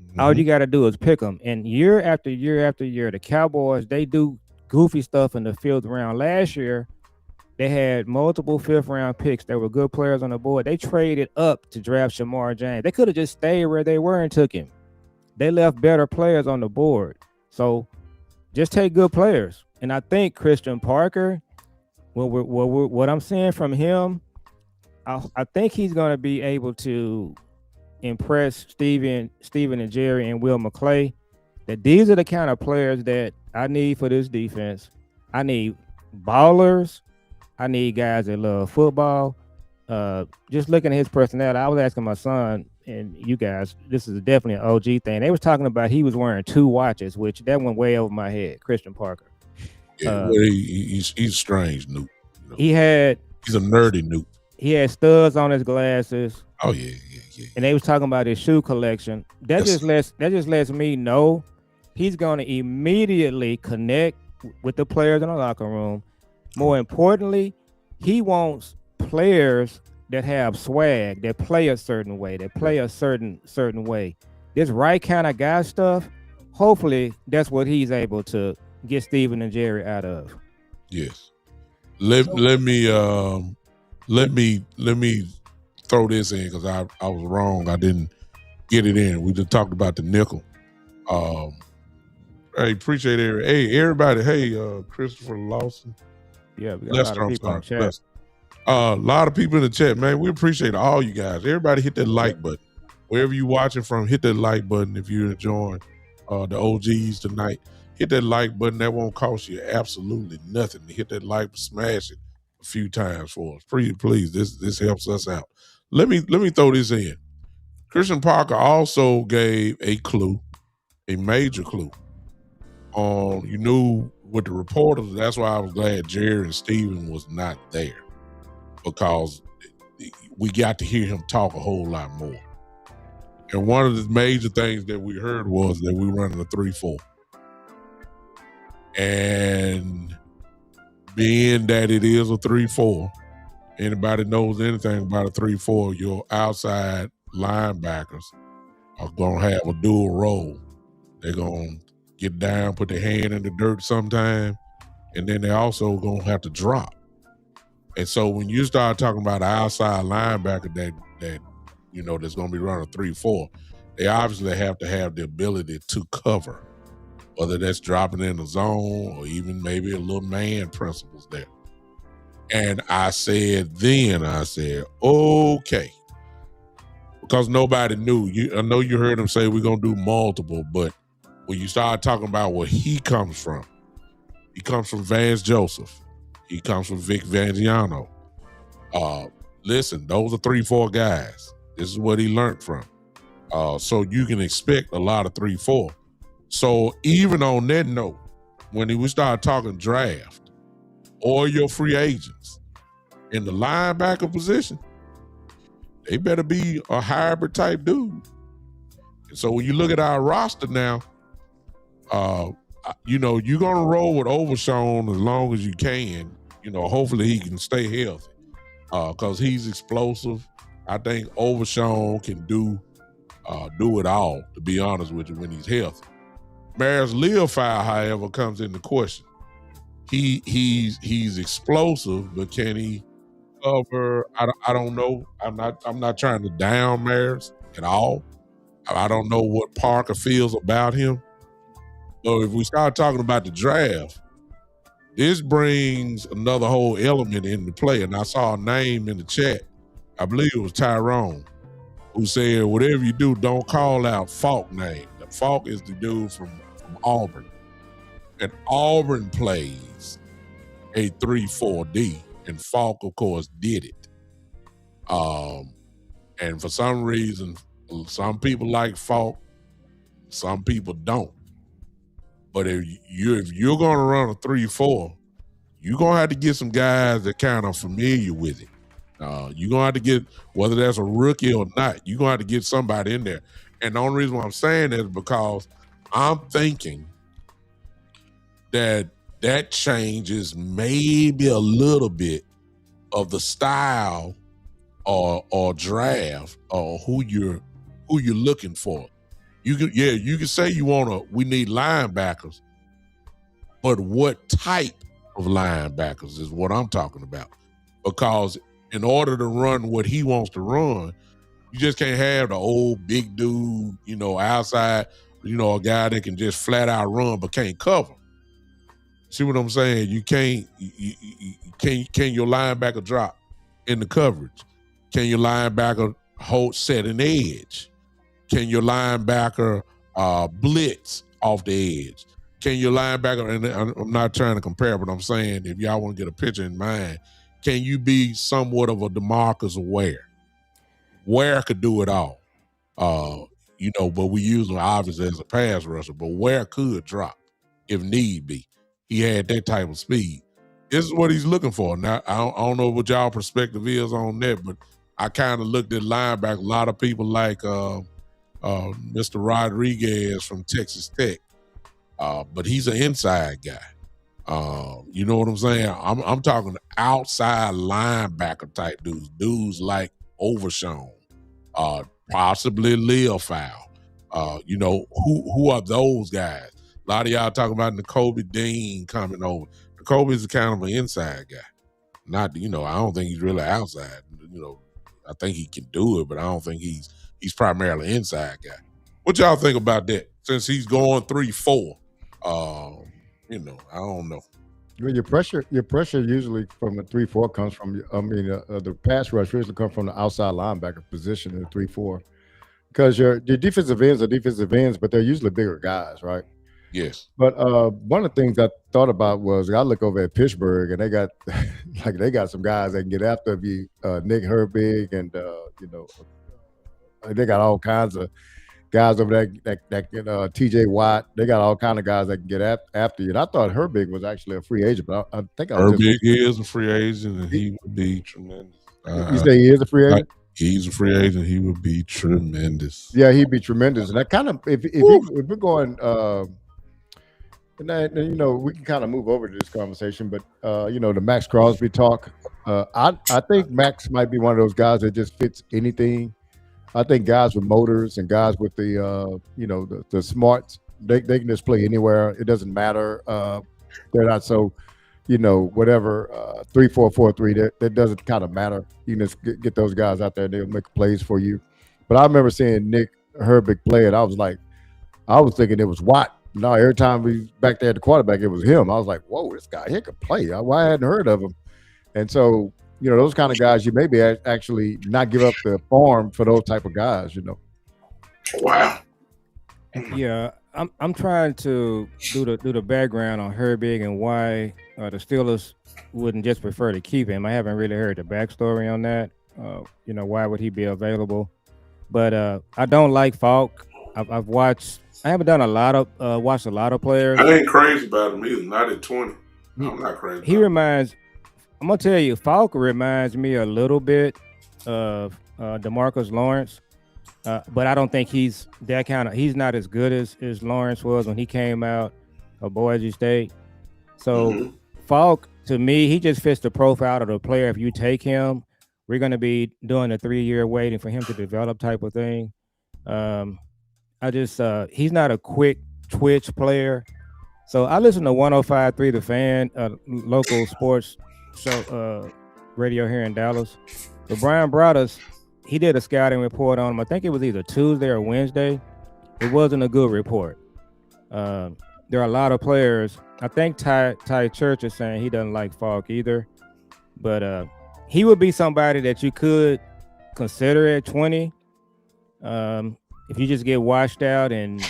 Mm-hmm. All you got to do is pick them. And year after year after year, the Cowboys, they do goofy stuff in the 5th round. Last year, they had multiple 5th round picks that were good players on the board. They traded up to draft Shamar James. They could have just stayed where they were and took him. They left better players on the board. So just take good players. And I think Christian Parker, what I'm seeing from him, I think he's going to be able to impress Steven and Jerry and Will McClay, that these are the kind of players that I need for this defense. I need ballers. I need guys that love football. Just looking at his personality, I was asking my son and you guys, this is definitely an OG thing. They was talking about he was wearing 2 watches, which that went way over my head. Christian Parker. Yeah, he's strange, Nuke. He had. He's a nerdy noob. He had studs on his glasses. Oh yeah. And they was talking about his shoe collection. That just lets me know he's gonna immediately connect with the players in the locker room. More importantly, he wants players that have swag, that play a certain way, that play a certain way. This right kind of guy stuff, hopefully that's what he's able to get Steven and Jerry out of. Yes. Let me throw this in because I was wrong. I didn't get it in. We just talked about the nickel. Hey, appreciate it. Hey, everybody. Hey, Christopher Lawson. Yeah, we got a lot of people in the chat. A lot of people in the chat, man. We appreciate all you guys. Everybody hit that like button. Wherever you're watching from, hit that like button if you're enjoying the OGs tonight. Hit that like button. That won't cost you absolutely nothing. Hit that like, smash it a few times for us. Please. This helps us out. Let me throw this in. Christian Parker also gave a clue, a major clue. You knew with the reporters, that's why I was glad Jerry and Steven was not there, because we got to hear him talk a whole lot more. And one of the major things that we heard was that we running a 3-4. And being that it is a 3-4, anybody knows anything about a 3-4, your outside linebackers are going to have a dual role. They're going to get down, put their hand in the dirt sometime, and then they also going to have to drop. And so when you start talking about an outside linebacker that that's going to be running a 3-4, they obviously have to have the ability to cover, whether that's dropping in the zone or even maybe a little man principles there. And I said, okay, because nobody knew. I know you heard him say we're going to do multiple, but when you start talking about where he comes from Vance Joseph. He comes from Vic Vangiano. Listen, those are 3-4 guys. This is what he learned from. So you can expect a lot of 3-4. So even on that note, when we start talking draft or your free agents in the linebacker position, they better be a hybrid type dude. And so when you look at our roster now, you're going to roll with Overshown as long as you can. Hopefully he can stay healthy because he's explosive. I think Overshown can do it all, to be honest with you, when he's healthy. Maris Leofile, however, comes into question. He's explosive, but can he cover? I don't know. I'm not trying to down Maris at all. I don't know what Parker feels about him. So if we start talking about the draft, this brings another whole element into play. And I saw a name in the chat. I believe it was Tyrone, who said, whatever you do, don't call out Falk name. Falk is the dude from Auburn. And Auburn plays a 3-4-D. And Falk, of course, did it. And for some reason, some people like Falk, some people don't. But if you're going to run a 3-4, you're going to have to get some guys that kind of familiar with it. You're going to have to get, whether that's a rookie or not, you're going to have to get somebody in there. And the only reason why I'm saying that is because I'm thinking that changes maybe a little bit of the style or draft or who you're looking for. You can say we need linebackers, but what type of linebackers is what I'm talking about. Because in order to run what he wants to run, you just can't have the old big dude, outside, a guy that can just flat out run but can't cover. See what I'm saying? You can't. Can your linebacker drop in the coverage? Can your linebacker set an edge? Can your linebacker blitz off the edge? Can your linebacker, and I'm not trying to compare, but I'm saying if y'all want to get a picture in mind, can you be somewhat of a DeMarcus Ware? Ware could do it all. But we use him obviously as a pass rusher, but Ware could drop if need be. He had that type of speed. this is what he's looking for. Now, I don't know what y'all perspective is on that, but I kind of looked at linebacker. A lot of people like Mr. Rodriguez from Texas Tech, but he's an inside guy. You know what I'm saying? I'm talking outside linebacker type dudes like Overshown, possibly Leofow. Who are those guys? A lot of y'all talking about Nakobe Dean coming over. Nakobe is kind of an inside guy. Not, I don't think he's really outside. I think he can do it, but I don't think he's primarily inside guy. What y'all think about that? Since he's going 3-4, I don't know. Well, your pressure usually from a 3-4 comes from. The pass rush usually comes from the outside linebacker position in the 3-4, because your defensive ends are defensive ends, but they're usually bigger guys, right? Yes. But one of the things I thought about was I look over at Pittsburgh and they got they got some guys that can get after you, Nick Herbig, and they got all kinds of guys over there that TJ Watt. They got all kinds of guys that can get after you. And I thought Herbig was actually a free agent, but I think Herbig is a free agent, and he would be tremendous. You say he is a free agent? He's a free agent. He would be tremendous. Yeah, he'd be tremendous. And I kind of if we're going. And then, we can kind of move over to this conversation, but the Max Crosby talk. I think Max might be one of those guys that just fits anything. I think guys with motors and guys with the the smarts, they can just play anywhere. It doesn't matter. They're not so, whatever 3-4-4-3. That doesn't kind of matter. You can just get those guys out there. They'll make plays for you. But I remember seeing Nick Herbig play, and I was thinking it was Watt. No, every time we back there at the quarterback, it was him. I was like, whoa, this guy, he could play. Why I hadn't heard of him? And so, those kind of guys, you maybe actually not give up the farm for those type of guys, Wow. Yeah, I'm trying to do the background on Herbig and why the Steelers wouldn't just prefer to keep him. I haven't really heard the backstory on that. Why would he be available? But I don't like Falk. I've watched. I haven't done watched a lot of players. I ain't crazy about him either. Not at 20. I'm not crazy. I'm gonna tell you, Falk reminds me a little bit of DeMarcus Lawrence, but I don't think he's that kind of. He's not as good as Lawrence was when he came out of Boise State. So Falk, to me, he just fits the profile of the player. If you take him, we're gonna be doing a 3-year waiting for him to develop type of thing. He's not a quick twitch player. So I listen to 105.3 The Fan, local sports show, radio here in Dallas. But Brian Broaddus, he did a scouting report on him. I think it was either Tuesday or Wednesday. It wasn't a good report. There are a lot of players. I think Ty Church is saying he doesn't like Falk either. But he would be somebody that you could consider at 20. If you just get washed out and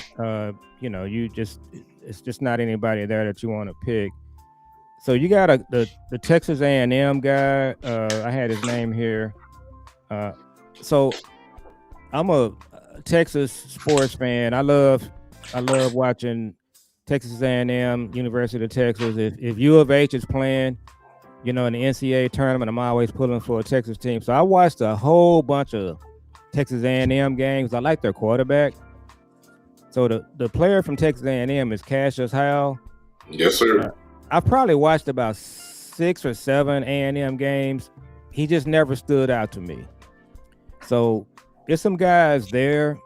it's just not anybody there that you want to pick. So you got the Texas A&M guy. I had his name here. So I'm a Texas sports fan. I love watching Texas A&M, University of Texas. If U of H is playing, in the NCAA tournament, I'm always pulling for a Texas team. So I watched a whole bunch of Texas A&M games. I like their quarterback. So the player from Texas A&M is Cassius Howell. Yes, sir. I probably watched about 6 or 7 A&M games. He just never stood out to me. So there's some guys there.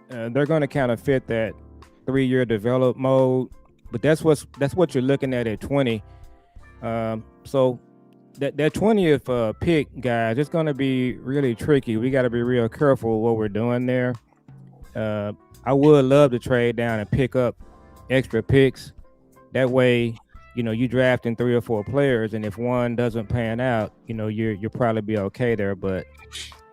They're going to kind of fit that 3-year develop mode. But that's what you're looking at 20. So that 20th pick, guys, it's going to be really tricky. We got to be real careful what we're doing there. I would love to trade down and pick up extra picks. That way, you drafting 3 or 4 players, and if one doesn't pan out, you'll probably be okay there. But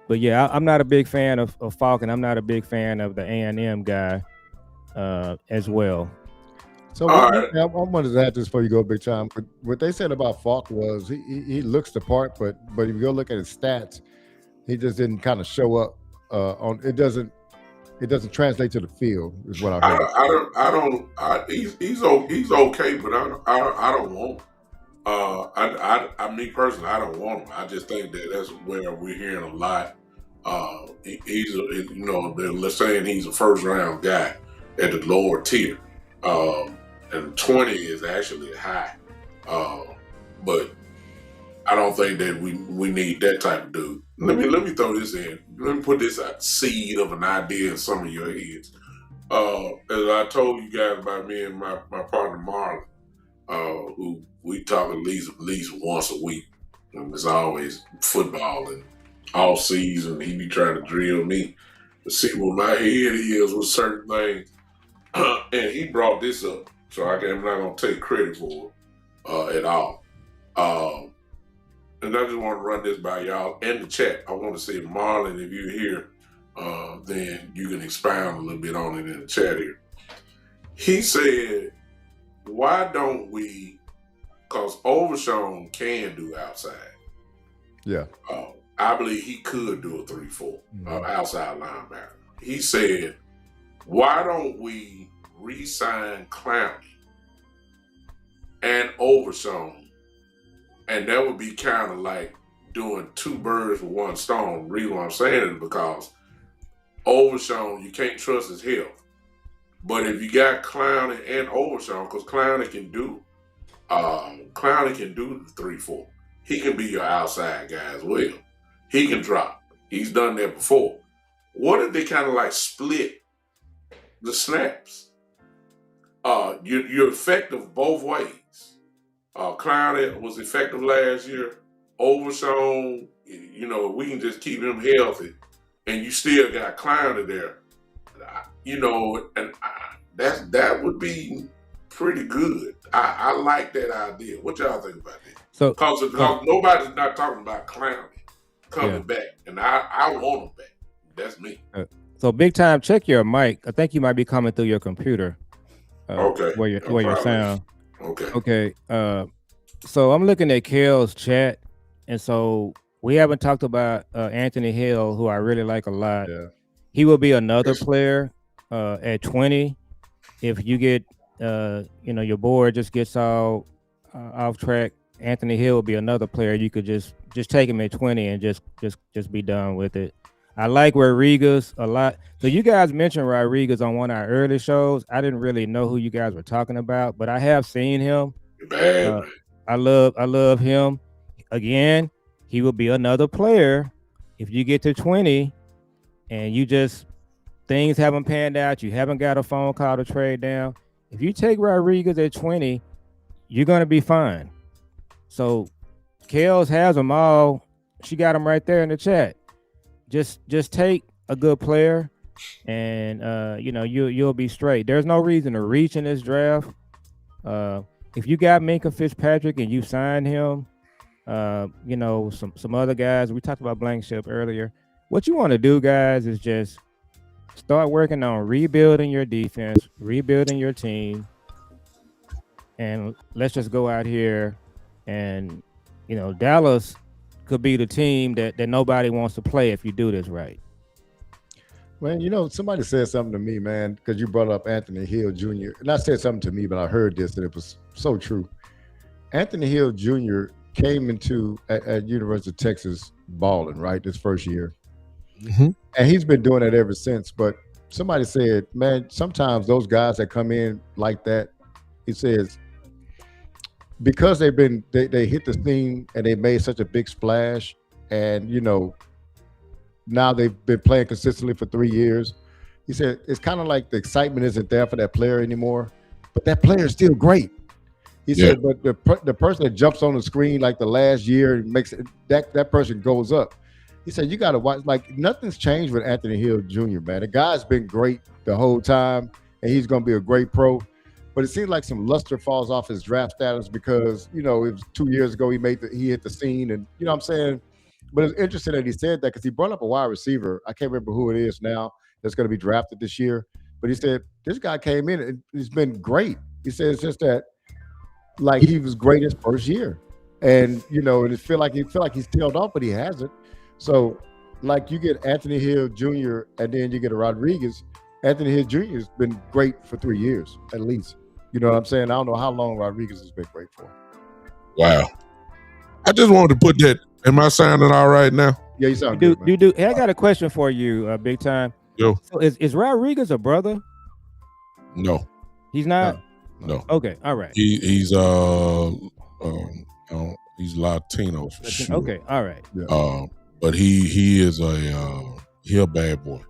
yeah, I'm not a big fan of Falcon. I'm not a big fan of the A&M guy as well. So I wanted to add this before you go big time. But what they said about Falk was he looks the part, but if you go look at his stats, he just didn't kind of show up on. It doesn't translate to the field, is what I heard. He's okay, but I don't want him. Me personally, I don't want him. I just think that that's where we're hearing a lot. They're saying he's a first round guy at the lower tier, and 20 is actually high. But I don't think that we need that type of dude. Let me throw this in. Let me put this seed of an idea in some of your heads. As I told you guys about me and my partner Marlon, who we talk at least once a week. And it's always football, and all season he be trying to drill me to see what my head is with certain things. And he brought this up, so I'm not gonna take credit for it at all. And I just want to run this by y'all in the chat. I want to see if Marlon, if you're here, then you can expound a little bit on it in the chat here. He said, why don't we, because Overshown can do outside. Yeah. I believe he could do a 3-4 outside linebacker. He said, why don't we re-sign Clowney and Overshown? And that would be kind of like doing two birds with one stone. The reason why I'm saying it is because Overshown, you can't trust his health. But if you got Clowney and Overshown, because Clowney can do the 3-4. He can be your outside guy as well. He can drop. He's done that before. What if they kind of like split the snaps? You're effective both ways. Clowney was effective last year. Overshown, we can just keep him healthy, and you still got Clowney there. That would be pretty good. I like that idea. What y'all think about that? So, because nobody's not talking about Clowney coming back, and I want him back. That's me. So big time, check your mic. I think you might be coming through your computer. Okay. Where your sound. Okay. So I'm looking at Kale's chat, and so we haven't talked about Anthony Hill, who I really like a lot. Yeah. He will be another player at 20. If you get, your board just gets all off track, Anthony Hill will be another player. You could just take him at 20 and just be done with it. I like Rodriguez a lot. So you guys mentioned Rodriguez on one of our early shows. I didn't really know who you guys were talking about, but I have seen him. I love him. Again, he will be another player if you get to 20 and things haven't panned out, you haven't got a phone call to trade down. If you take Rodriguez at 20, you're going to be fine. So Kels has them all. She got them right there in the chat. Just take a good player and you'll be straight. There's no reason to reach in this draft. If you got Minkah Fitzpatrick and you signed him, some other guys, we talked about Blankenship earlier. What you want to do, guys, is just start working on rebuilding your defense, rebuilding your team, and let's just go out here and, Dallas could be the team that nobody wants to play if you do this right. Well, somebody said something to me, man, because you brought up Anthony Hill Jr. Not said something to me, but I heard this and it was so true. Anthony Hill Jr. came into at University of Texas balling, right, this first year. Mm-hmm. And he's been doing it ever since. But somebody said, man, sometimes those guys that come in like that, he says, because they hit the scene and they made such a big splash, and now they've been playing consistently for 3 years. He said it's kind of like the excitement isn't there for that player anymore, but that player is still great. He said, but the person that jumps on the screen like the last year and makes it, that person goes up. He said you got to watch. Like nothing's changed with Anthony Hill Jr. Man, the guy's been great the whole time, and he's going to be a great pro. But it seems like some luster falls off his draft status because it was 2 years ago he hit the scene, and you know what I'm saying. But it's interesting that he said that because he brought up a wide receiver. I can't remember who it is now that's going to be drafted this year. But he said this guy came in and he's been great. He said it's just that like he was great his first year, and and it feel like he's tailed off, but he hasn't. So like you get Anthony Hill Jr. and then you get a Rodriguez. Anthony Hill Jr. has been great for 3 years at least. You know what I'm saying? I don't know how long Rodriguez has been great for. Wow. I just wanted to put that. Am I sounding all right now? Yeah, you sound good, man. You do. Hey, I got a question for you, big time. Yo. So is Rodriguez a brother? No. He's not. No. Okay. All right. He's he's Latino for sure. Okay. All right. Yeah. But he is a bad boy.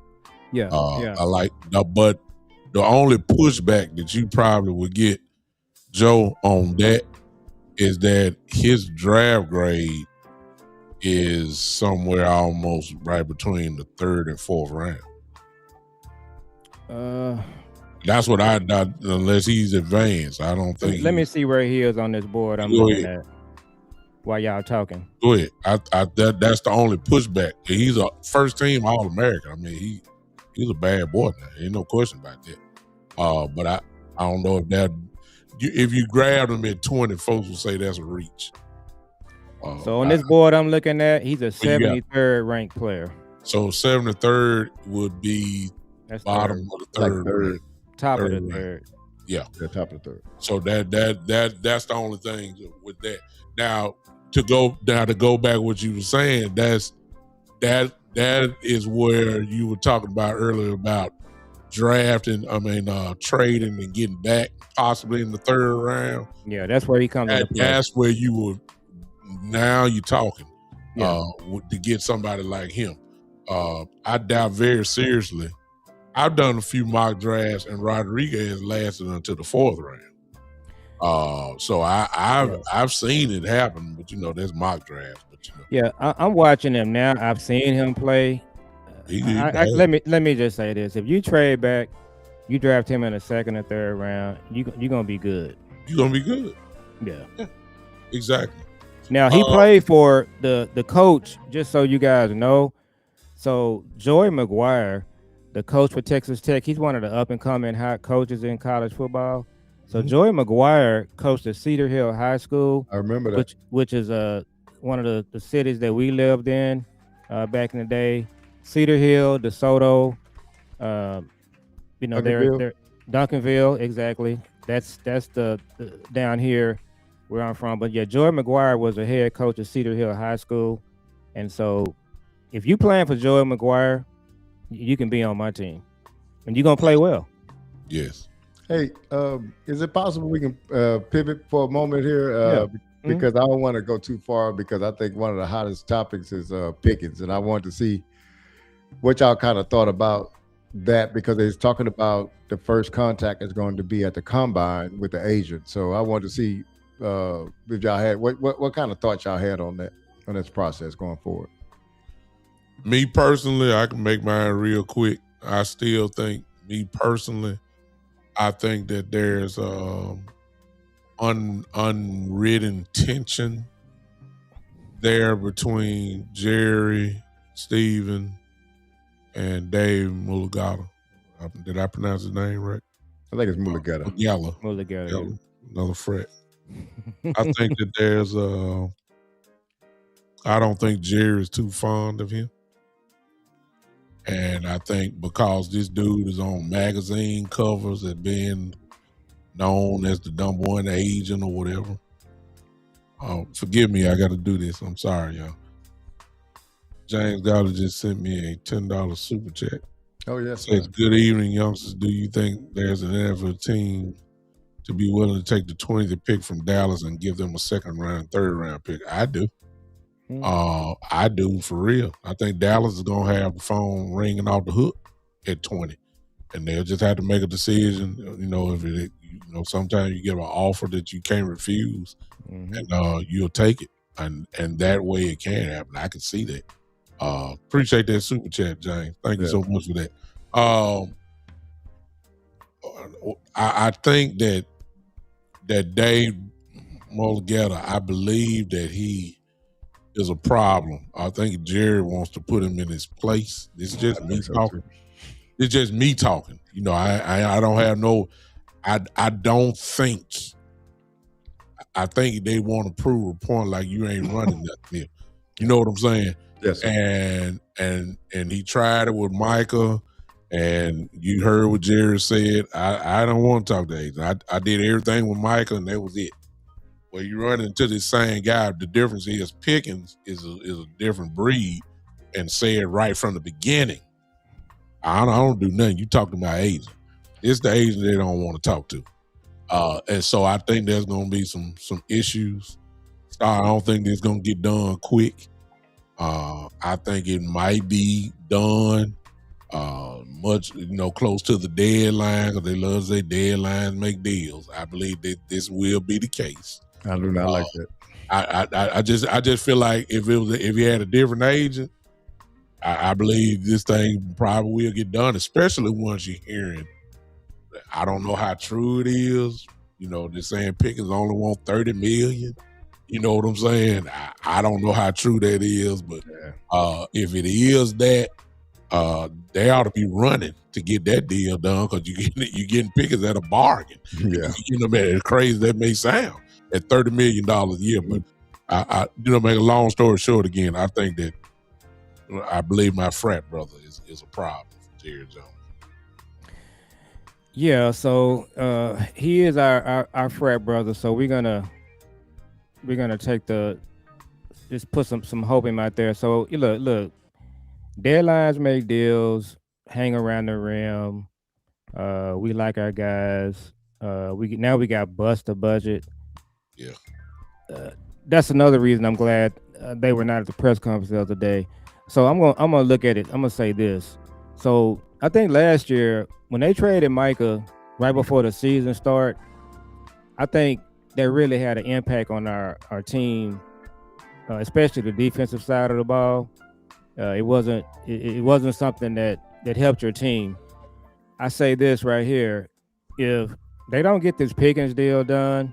Yeah. I like, but the only pushback that you probably would get, Joe, on that is that his draft grade is somewhere almost right between the 3rd and 4th round. That's what I unless he's advanced. I don't think. Let me see where he is on this board I'm looking at while y'all talking. Go ahead. That's the only pushback. He's a first team All-American. I mean, he's a bad boy now. Ain't no question about that. But I don't know if you grabbed him at 20, folks will say that's a reach. So on this board I'm looking at, he's a 73rd ranked player. So 73rd would be bottom of the third. Top of the third. Yeah. Top of the third. So that's the only thing with that. Now to go back what you were saying, that is where you were talking about earlier about trading and getting back possibly in the 3rd round. Yeah, that's where he comes into play. That's where you're talking to get somebody like him. I doubt very seriously. I've done a few mock drafts and Rodriguez lasted until the 4th round. So I've seen it happen, but there's mock drafts. But yeah, I'm watching him now. I've seen him play. Let me just say this: if you trade back, you draft him in the 2nd or 3rd round, you're gonna be good. You're gonna be good. Yeah. Exactly. Now he played for the coach. Just so you guys know, so Joey McGuire, the coach for Texas Tech, he's one of the up and coming hot coaches in college football. So Joey McGuire coached at Cedar Hill High School. I remember that, which is one of the cities that we lived in back in the day. Cedar Hill, DeSoto, they're Duncanville, exactly. That's the down here where I'm from. But yeah, Joey McGuire was a head coach at Cedar Hill High School, and so if you playing for Joey McGuire, you can be on my team, and you're gonna play well. Yes. Hey, is it possible we can pivot for a moment here? Because I don't want to go too far, because I think one of the hottest topics is Pickens, and I wanted to see what y'all kind of thought about that, because it's talking about the first contact is going to be at the combine with the agent. So I wanted to see if y'all had what kind of thoughts y'all had on this process going forward. Me personally, I can make mine real quick. I still think, I think that there's unwritten tension there between Jerry, Steven, and Dave Mulugata. Did I pronounce his name right? I think it's Mulugata. Mulugata. Another fret. I think that there's I don't think Jerry is too fond of him. And I think because this dude is on magazine covers and being known as the number one agent or whatever. Forgive me, I got to do this. I'm sorry, y'all. James Goddard just sent me a $10 super chat. Oh, yes. Says, good evening, youngsters. Do you think there's an NFL team to be willing to take the 20th pick from Dallas and give them a 2nd round, 3rd round pick? I do. I do, for real. I think Dallas is going to have the phone ringing off the hook at 20, and they'll just have to make a decision. If sometimes you get an offer that you can't refuse, and you'll take it, and that way it can happen. I can see that. Appreciate that super chat, James. Thank you so much for that. I think that Dave Mulugata, I believe that he is a problem. I think Jerry wants to put him in his place. This is just me talking. It's just me talking. I don't have no. I don't think. I think they want to prove a point like you ain't running nothing here. You know what I'm saying? Yes. And he tried it with Micah, and you heard what Jerry said. I don't want to talk to agents. I did everything with Micah, and that was it. Well, you run into this same guy. The difference is Pickens is a different breed, and said right from the beginning, I don't do nothing. You talk to my agent. It's the agent they don't want to talk to. And so I think there's going to be some issues. I don't think it's going to get done quick. I think it might be done much, close to the deadline, because they love to say deadlines make deals. I believe that this will be the case. I do not like that. I just feel like if you had a different agent, I believe this thing probably will get done, especially once you're hearing. I don't know how true it is. They're saying Pickens only want $30 million. You know what I'm saying? I don't know how true that is, but if it is that, they ought to be running to get that deal done, because you getting Pickens at a bargain. Yeah, As crazy as that may sound, at $30 million a year. But I make a long story short again, I think that I believe my frat brother is a problem for Jerry Jones. Yeah, so he is our frat brother. So we're gonna take just put some hope in him out there. So look, deadlines make deals, hang around the rim. We like our guys. We got bust a budget. Yeah. That's another reason I'm glad they were not at the press conference the other day. So I'm gonna look at it. I'm gonna say this. So I think last year when they traded Micah right before the season start, I think that really had an impact on our team, especially the defensive side of the ball. It wasn't something that helped your team. I say this right here: if they don't get this Pickens deal done,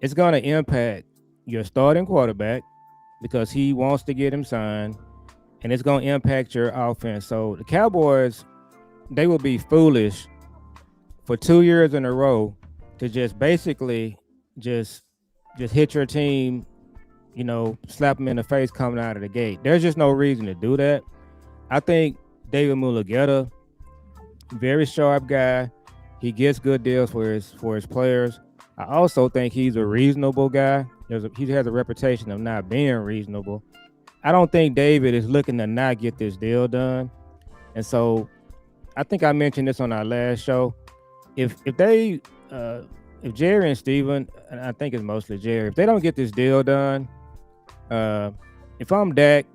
it's going to impact your starting quarterback, because he wants to get him signed, and it's going to impact your offense. So the Cowboys, they will be foolish for 2 years in a row to just basically just hit your team, slap them in the face coming out of the gate. There's just no reason to do that. I think David Mulugeta, very sharp guy. He gets good deals for his players. I also think he's a reasonable guy. He has a reputation of not being reasonable. I don't think David is looking to not get this deal done. And so I think I mentioned this on our last show. If Jerry and Steven, and I think it's mostly Jerry, if they don't get this deal done, if I'm Dak,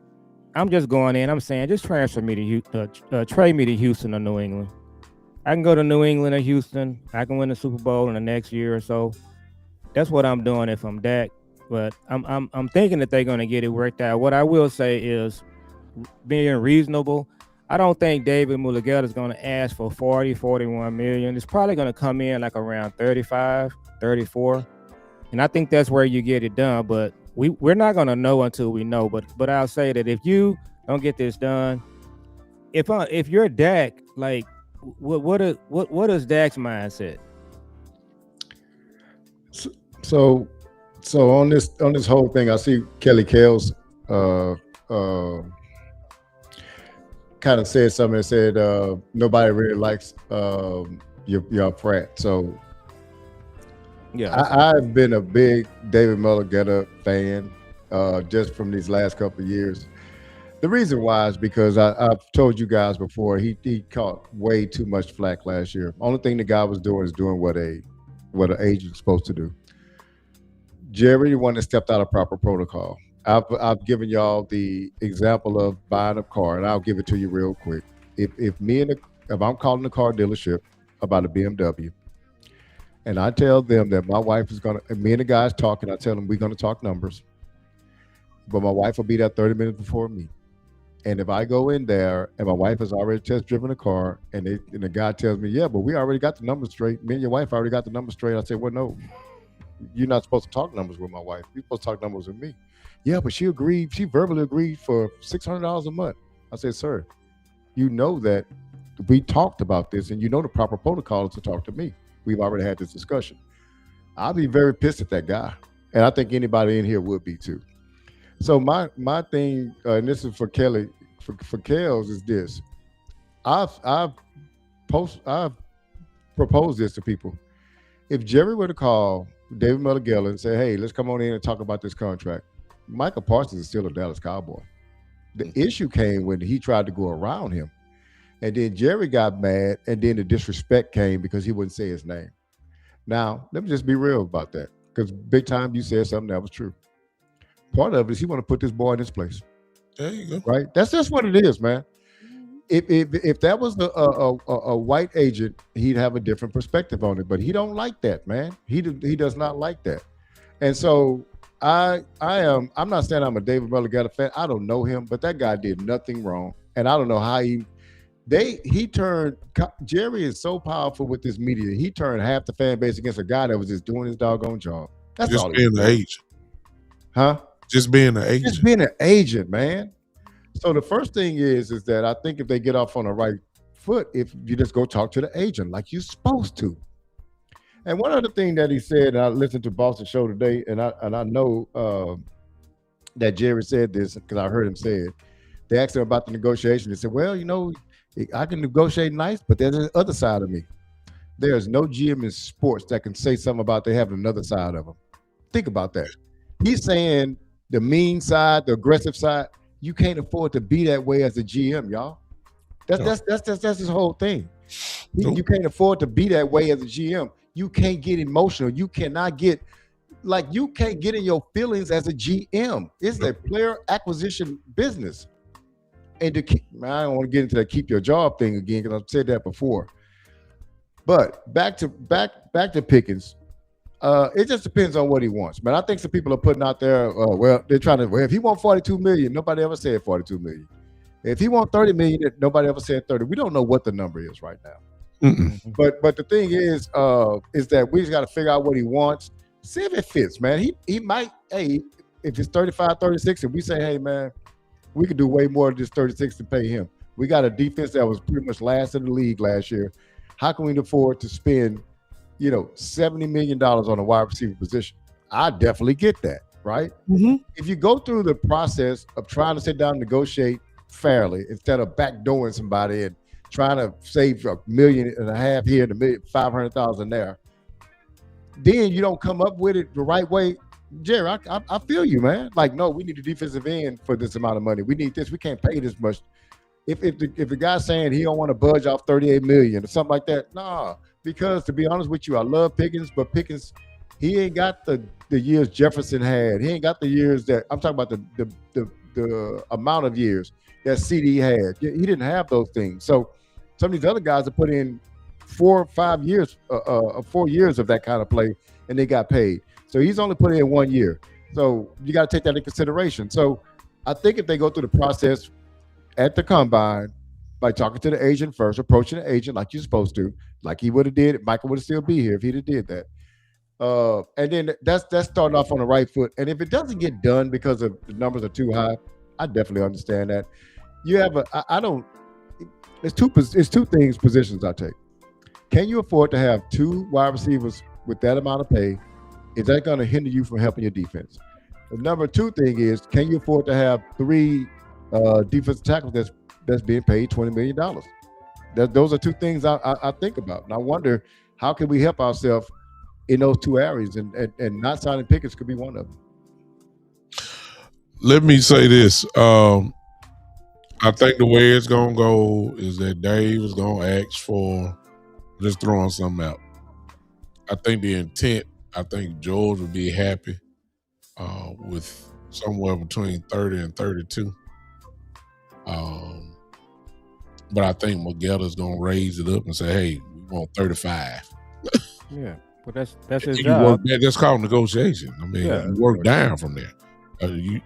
I'm just going in. I'm saying just transfer me to trade me to Houston or New England. I can go to New England or Houston. I can win the Super Bowl in the next year or so. That's what I'm doing if I'm Dak. But I'm thinking that they're going to get it worked out. What I will say is being reasonable. I don't think David Mulugeta is going to ask for 41 million. It's probably going to come in like around 35, 34. And I think that's where you get it done. But we're not going to know until we know. But I'll say that if you don't get this done, if you're Dak, like what is Dak's mindset? So on this whole thing, I see Kelly Kells kind of said something that said nobody really likes your frat. So yeah, I've been a big David Mulugeta fan just from these last couple of years. The reason why is because I've told you guys before, he caught way too much flack last year. Only thing the guy was doing is doing what an agent's supposed to do. Jerry, the one that stepped out of proper protocol. I've given y'all the example of buying a car, and I'll give it to you real quick. If I'm calling the car dealership about a BMW, and I tell them that my wife is me and the guys talking, I tell them we're gonna talk numbers, but my wife will be there 30 minutes before me. And if I go in there and my wife has already test driven a car, and the guy tells me, yeah, but we already got the numbers straight. Me and your wife already got the numbers straight. I say, well, no, you're not supposed to talk numbers with my wife. You're supposed to talk numbers with me. Yeah, but she verbally agreed for $600 a month. I said, sir, you know that we talked about this, and you know the proper protocol is to talk to me. We've already had this discussion. I'll be very pissed at that guy. And I think anybody in here would be too. So my thing, and this is for Kelly, for Kells, is this. I've proposed this to people. If Jerry were to call David Melagella and said, hey, let's come on in and talk about this contract. Michael Parsons is still a Dallas Cowboy. The issue came when he tried to go around him. And then Jerry got mad, and then the disrespect came because he wouldn't say his name. Now, let me just be real about that, because big time you said something that was true. Part of it is he want to put this boy in his place. There you go. Right? That's just what it is, man. If that was a white agent, he'd have a different perspective on it. But he don't like that, man. He does not like that. And so I'm not saying I'm a David Melagella fan. I don't know him, but that guy did nothing wrong. And I don't know how Jerry is so powerful with this media. He turned half the fan base against a guy that was just doing his doggone job. That's just all. Being an agent. Huh? Just being an agent. Just being an agent, man. So the first thing is that I think if they get off on the right foot, if you just go talk to the agent like you're supposed to. And one other thing that he said, and I listened to Boston show today, and I know that Jerry said this because I heard him say it. They asked him about the negotiation. He said, well, I can negotiate nice, but there's the other side of me. There's no GM in sports that can say something about they have another side of them. Think about that. He's saying the mean side, the aggressive side. You can't afford to be that way as a GM, y'all. That's his whole thing. You can't afford to be that way as a GM. You can't get emotional. You cannot get you can't get in your feelings as a GM. It's a player acquisition business. And I don't want to get into that keep your job thing again because I've said that before. But back to Pickens. It just depends on what he wants, man. I think some people are putting out there, they're trying to, if he wants $42 million, nobody ever said $42 million. If he wants $30 million, nobody ever said 30. We don't know what the number is right now. Mm-mm. But the thing is that we just got to figure out what he wants, see if it fits, man. He might, hey, if it's 35, 36, and we say, hey, man, we could do way more than just 36 to pay him. We got a defense that was pretty much last in the league last year. How can we afford to spend $70 million on a wide receiver position? I definitely get that, right? Mm-hmm. If you go through the process of trying to sit down and negotiate fairly instead of backdooring somebody and trying to save $1.5 million here and $500,000 there, then you don't come up with it the right way. Jerry, I feel you, man. No, we need a defensive end for this amount of money. We need this. We can't pay this much. If the guy's saying he don't want to budge off $38 million or something like that, nah. Because to be honest with you, I love Pickens, but Pickens, he ain't got the years Jefferson had. He ain't got the years that I'm talking about the amount of years that CD had. He didn't have those things. So some of these other guys have put in 4 or 5 years, 4 years of that kind of play, and they got paid. So he's only put in 1 year. So you got to take that into consideration. So I think if they go through the process at the combine by talking to the agent first, approaching the agent like you're supposed to, like he would have did, Michael would still be here if he'd have did that. And then that's starting off on the right foot. And if it doesn't get done because the numbers are too high, I definitely understand that. You have it's two positions I take. Can you afford to have 2 wide receivers with that amount of pay? Is that going to hinder you from helping your defense? The number 2 thing is, can you afford to have 3 defensive tackles that's being paid $20 million? Those are 2 things I think about. And I wonder, how can we help ourselves in those 2 areas? And not signing Pickens could be one of them. Let me say this. I think the way it's going to go is that Dave is going to ask for, just throwing something out. I think the intent, I think George would be happy with somewhere between 30 and 32. But I think Magella's going to raise it up and say, hey, we want 35. Yeah, but that's his job. That's called negotiation. I mean, you work down from there.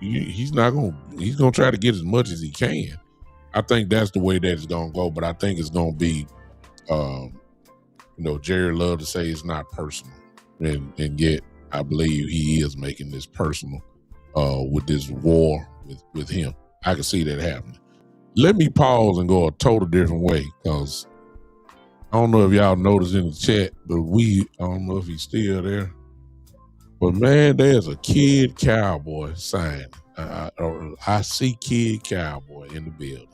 He's going to try to get as much as he can. I think that's the way that it's going to go, but I think it's going to be, Jerry loved to say it's not personal. And yet I believe he is making this personal with this war with him. I can see that happening. Let me pause and go a total different way, because I don't know if y'all noticed in the chat, but I don't know if he's still there. But man, there's a Kid Cowboy sign. I see Kid Cowboy in the building.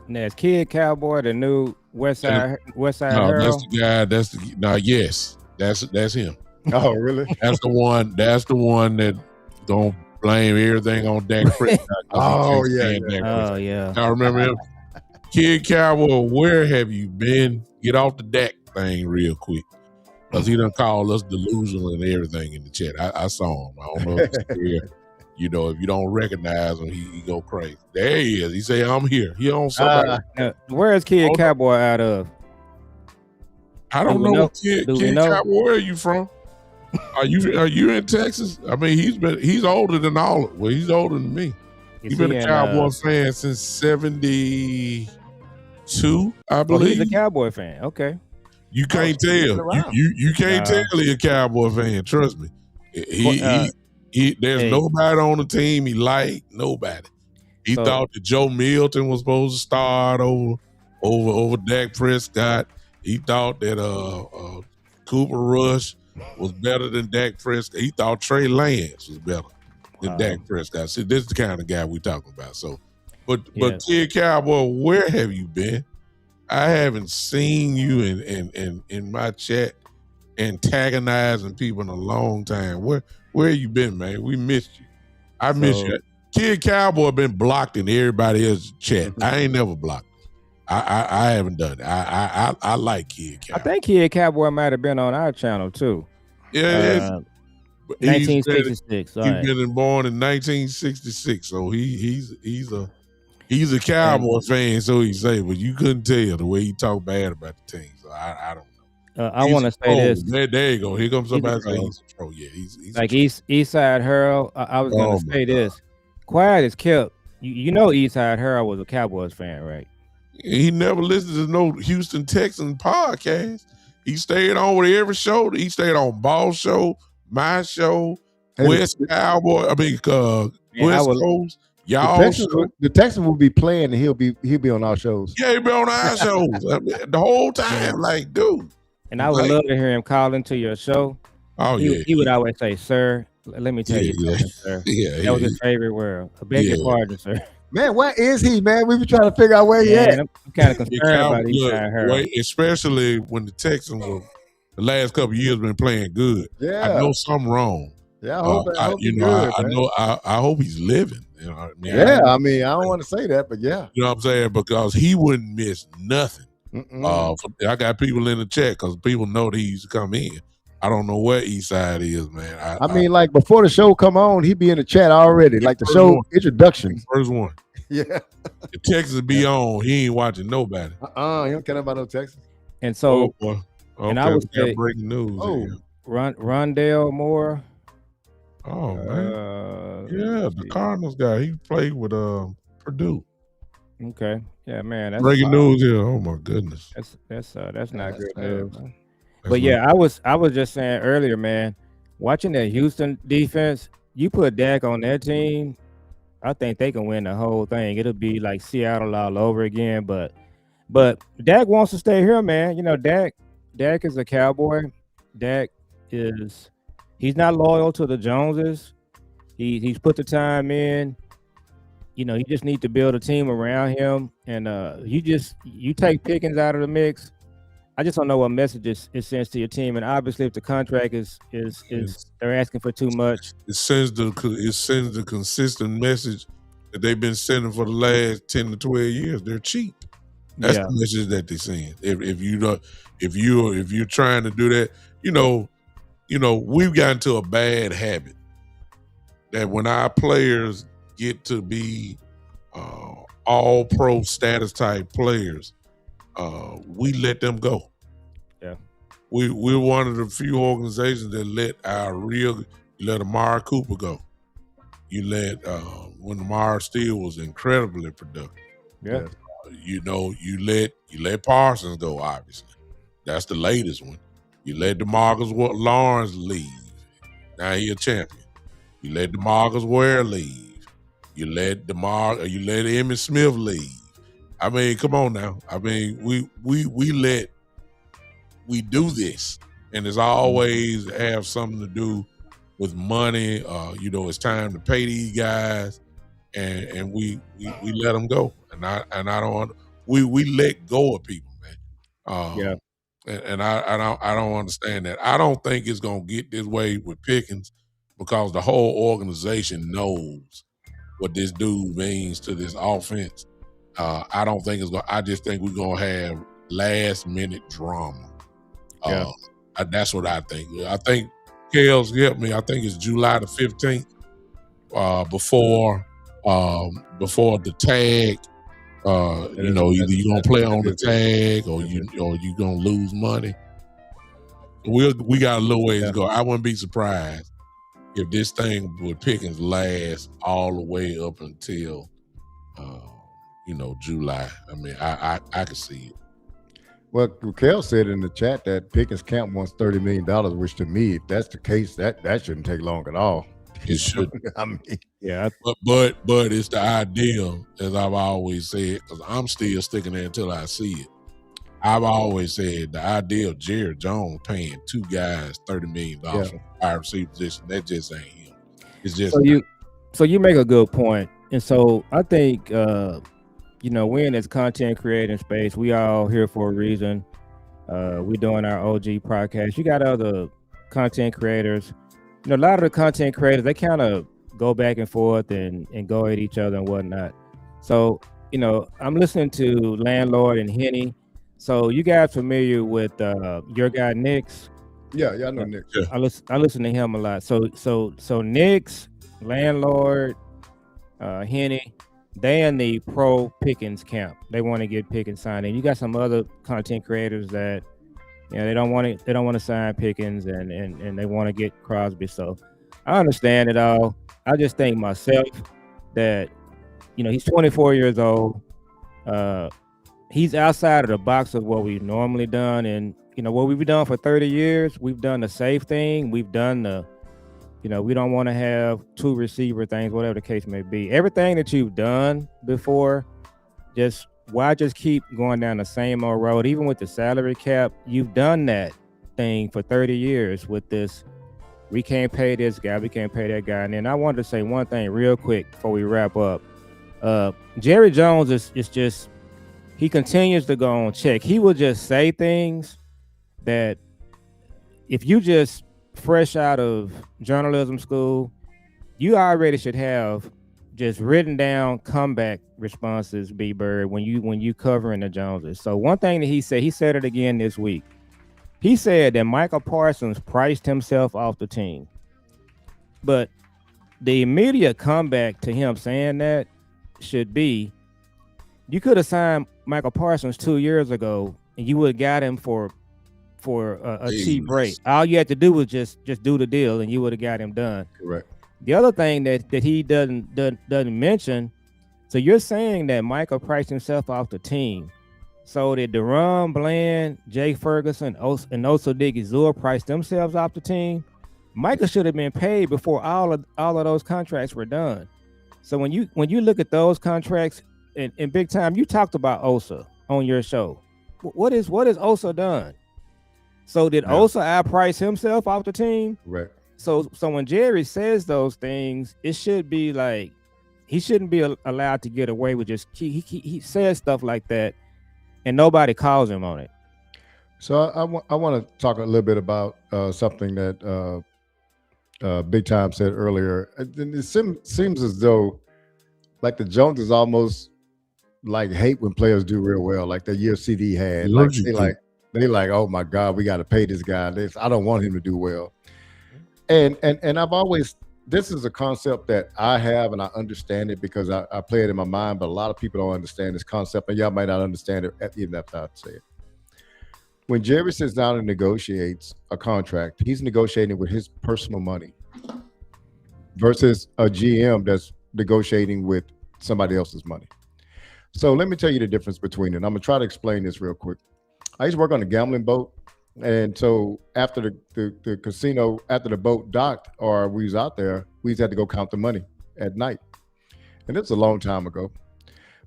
And there's Kid Cowboy, the new West Side No, Herald. that's the guy. Yes, that's him. Oh, really? That's the one. That's the one that don't blame everything on Dak Prescott. Oh, yeah. Dak Oh Prescott. yeah. I remember him. Kid Cowboy, where have you been? Get off the Dak thing real quick. Because he done called us delusional and everything in the chat. I saw him. I don't know if he's here. You know, if you don't recognize him, he go crazy. There he is. He say, I'm here. He on somebody. Where is Kid Cowboy out of? I don't know what Kid Cowboy, where are you from? Are you in Texas? I mean, he's older than he's older than me. He's been a Cowboy fan since 72, I believe. Oh, he's a Cowboy fan. Okay. You can't tell. You can't tell he's a Cowboy fan. Trust me. There's nobody on the team he liked. Nobody. He thought that Joe Milton was supposed to start over Dak Prescott. He thought that Cooper Rush was better than Dak Prescott. He thought Trey Lance was better than Dak Prescott. See, this is the kind of guy we talking about. So, but Kid Cowboy, where have you been? I haven't seen you in my chat antagonizing people in a long time. Where you been, man? We missed you. I miss you. Kid Cowboy been blocked in everybody else's chat. I ain't never blocked. I haven't done it. I like Kid Cowboy. I think Kid Cowboy might have been on our channel too. Yeah, 1966. He's been born in 1966, so he's a Cowboy fan, so he say. But you couldn't tell the way he talk bad about the team. So I don't know. I want to say this. There you go. Here comes somebody saying he's a pro. Yeah, he's like Eastside Harold. I was going to say this. Quiet as kept. You know Eastside Harold was a Cowboys fan, right? He never listened to no Houston Texans podcast. He stayed on with every show. He stayed on Ball Show, my show, West Cowboy. I mean, West Coast. Y'all, the Texans will be playing, and he'll be on our shows. Yeah, he'll be on our shows the whole time. Like, dude. And I would love to hear him call into your show. Oh, he would always say, "Sir, let me tell you something, sir." That was his favorite word. I beg your pardon, sir. Man, where is he, man? We been trying to figure out where he at. I'm kind of concerned about Eastside Harold. Especially when the Texans were the last couple of years been playing good. Yeah, I know something wrong. Yeah, I hope he's good, I hope he's living. You know what I mean? I mean, I don't want to say that, but yeah. You know what I'm saying? Because he wouldn't miss nothing. I got people in the chat because people know that he used to come in. I don't know where Eastside is, man. I mean, like before the show come on, he be in the chat already. Like the show introduction. First one. Yeah. The Texas be on. He ain't watching nobody. He don't care about no Texas. And so, and I was breaking news. Rondale Moore. Oh man, the Cardinals guy. He played with Purdue. Okay, yeah, man. That's breaking news here. Oh my goodness. That's not good news. But yeah, I was just saying earlier, man. Watching that Houston defense, you put Dak on that team, I think they can win the whole thing. It'll be like Seattle all over again. But Dak wants to stay here, man. You know, Dak is a Cowboy. He's not loyal to the Joneses. He's put the time in. You know, he just needs to build a team around him. And you take Pickens out of the mix. I just don't know what message it sends to your team. And obviously, if the contract is they're asking for too much, it sends the consistent message that they've been sending for the last 10 to 12 years. They're cheap. That's the message that they're sending. If you're trying to do that, you know, we've gotten to a bad habit that when our players get to be all pro status type players, we let them go. Yeah, we're one of the few organizations that let Amari Cooper go. You let when Amari Steele was incredibly productive. Yeah, you let Parsons go. Obviously, that's the latest one. You let DeMarcus Lawrence leave. Now he a champion. You let DeMarcus Ware leave. You let Emmitt Smith leave. I mean, come on now. I mean, we do this, and it's always have something to do with money. It's time to pay these guys, and we let them go. And I don't. We let go of people, man. and I don't understand that. I don't think it's gonna get this way with Pickens because the whole organization knows what this dude means to this offense. I don't think it's gonna. I just think we're gonna have last minute drama. That's what I think. I think Kels helped me. I think it's July the 15th before the tag. Either you're gonna play on the tag or you gonna lose money. We got a little ways to go. I wouldn't be surprised if this thing with Pickens lasts all the way up until July. I mean, I can see it. Well, Kel said in the chat that Pickens camp wants $30 million, which to me, if that's the case, that shouldn't take long at all. It should. I mean, but it's the ideal, as I've always said, because I'm still sticking there until I see it. I've always said the ideal Jerry Jones paying two guys $30 million for wide receiver position. That just ain't him. It's just so you make a good point, and so I think we're in this content creating space. We all here for a reason. We doing our OG podcast. You got other content creators. A lot of the content creators, they kind of go back and forth and go at each other and whatnot. So, I'm listening to Landlord and Henny. So you guys familiar with your guy Nick's? Yeah, I know Nick. Yeah. I listen to him a lot. So Nick's, Landlord, Henny, they in the pro Pickens camp. They want to get Pickens signed. And you got some other content creators that they don't want to sign Pickens and they want to get Crosby. So I understand it all. I just think myself that he's 24 years old. He's outside of the box of what we've normally done, and what we've done for 30 years. We've done the safe thing. We've done the we don't want to have two receiver things, whatever the case may be. Everything that you've done before, why just keep going down the same old road? Even with the salary cap, you've done that thing for 30 years with this. We can't pay this guy. We can't pay that guy. And then I wanted to say one thing real quick before we wrap up. Jerry Jones is just, he continues to go on check. He will just say things that if you just fresh out of journalism school, you already should have just written down comeback responses, B-Bird, when you covering the Joneses. So one thing that he said it again this week. He said that Michael Parsons priced himself off the team. But the immediate comeback to him saying that should be, you could have signed Michael Parsons 2 years ago and you would have got him for a cheap rate. All you had to do was just do the deal and you would have got him done. Correct. The other thing that he doesn't mention, so you're saying that Michael priced himself off the team. So did Deron Bland, Jay Ferguson, and Osa Digizua price themselves off the team? Michael should have been paid before all of those contracts were done. So when you look at those contracts in big time, you talked about Osa on your show. What is Osa done? So did Osa outprice himself off the team? Right. So when Jerry says those things, it should be like he shouldn't be allowed to get away with just he says stuff like that, and nobody calls him on it. So I want to talk a little bit about something that Big Time said earlier. It seems as though like the Joneses almost like hate when players do real well, like the year CD had. They like, oh my God, we got to pay this guy. I don't want him to do well. And I've always, this is a concept that I have and I understand it because I play it in my mind, but a lot of people don't understand this concept, and y'all might not understand it even after I say it. When Jerry sits down and negotiates a contract, he's negotiating with his personal money versus a GM that's negotiating with somebody else's money. So let me tell you the difference between it. I'm gonna try to explain this real quick. I used to work on a gambling boat. And so after the casino, after the boat docked or we was out there, we just had to go count the money at night. And it's a long time ago.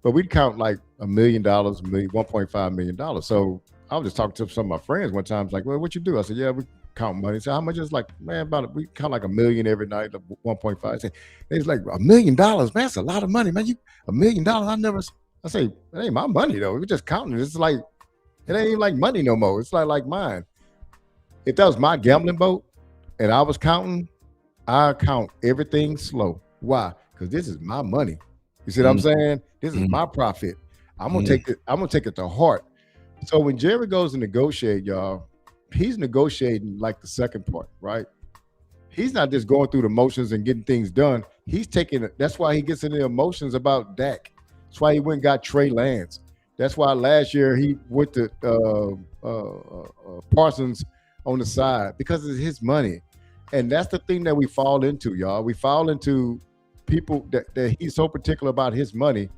But we'd count like $1 million, $1.5 million. So I was just talking to some of my friends one time. It's like, well, what you do? I said, yeah, we count money. So how much is like, man, we count like $1 million every night, like 1.5. I said, it's like $1 million, man. That's a lot of money, man. $1 million. I say, it ain't my money though. We're just counting it. It's like It ain't even like money no more. It's like mine. If that was my gambling boat and I was counting, I count everything slow. Why? Because this is my money. You see what I'm saying? This is my profit. I'm gonna take it. I'm gonna take it to heart. So when Jerry goes to negotiate, y'all, he's negotiating like the second part, right? He's not just going through the motions and getting things done. He's taking it. That's why he gets into emotions about Dak. That's why he went and got Trey Lance. That's why last year he went to Parsons on the side because it's his money. And that's the thing that we fall into, y'all. We fall into people that he's so particular about his money,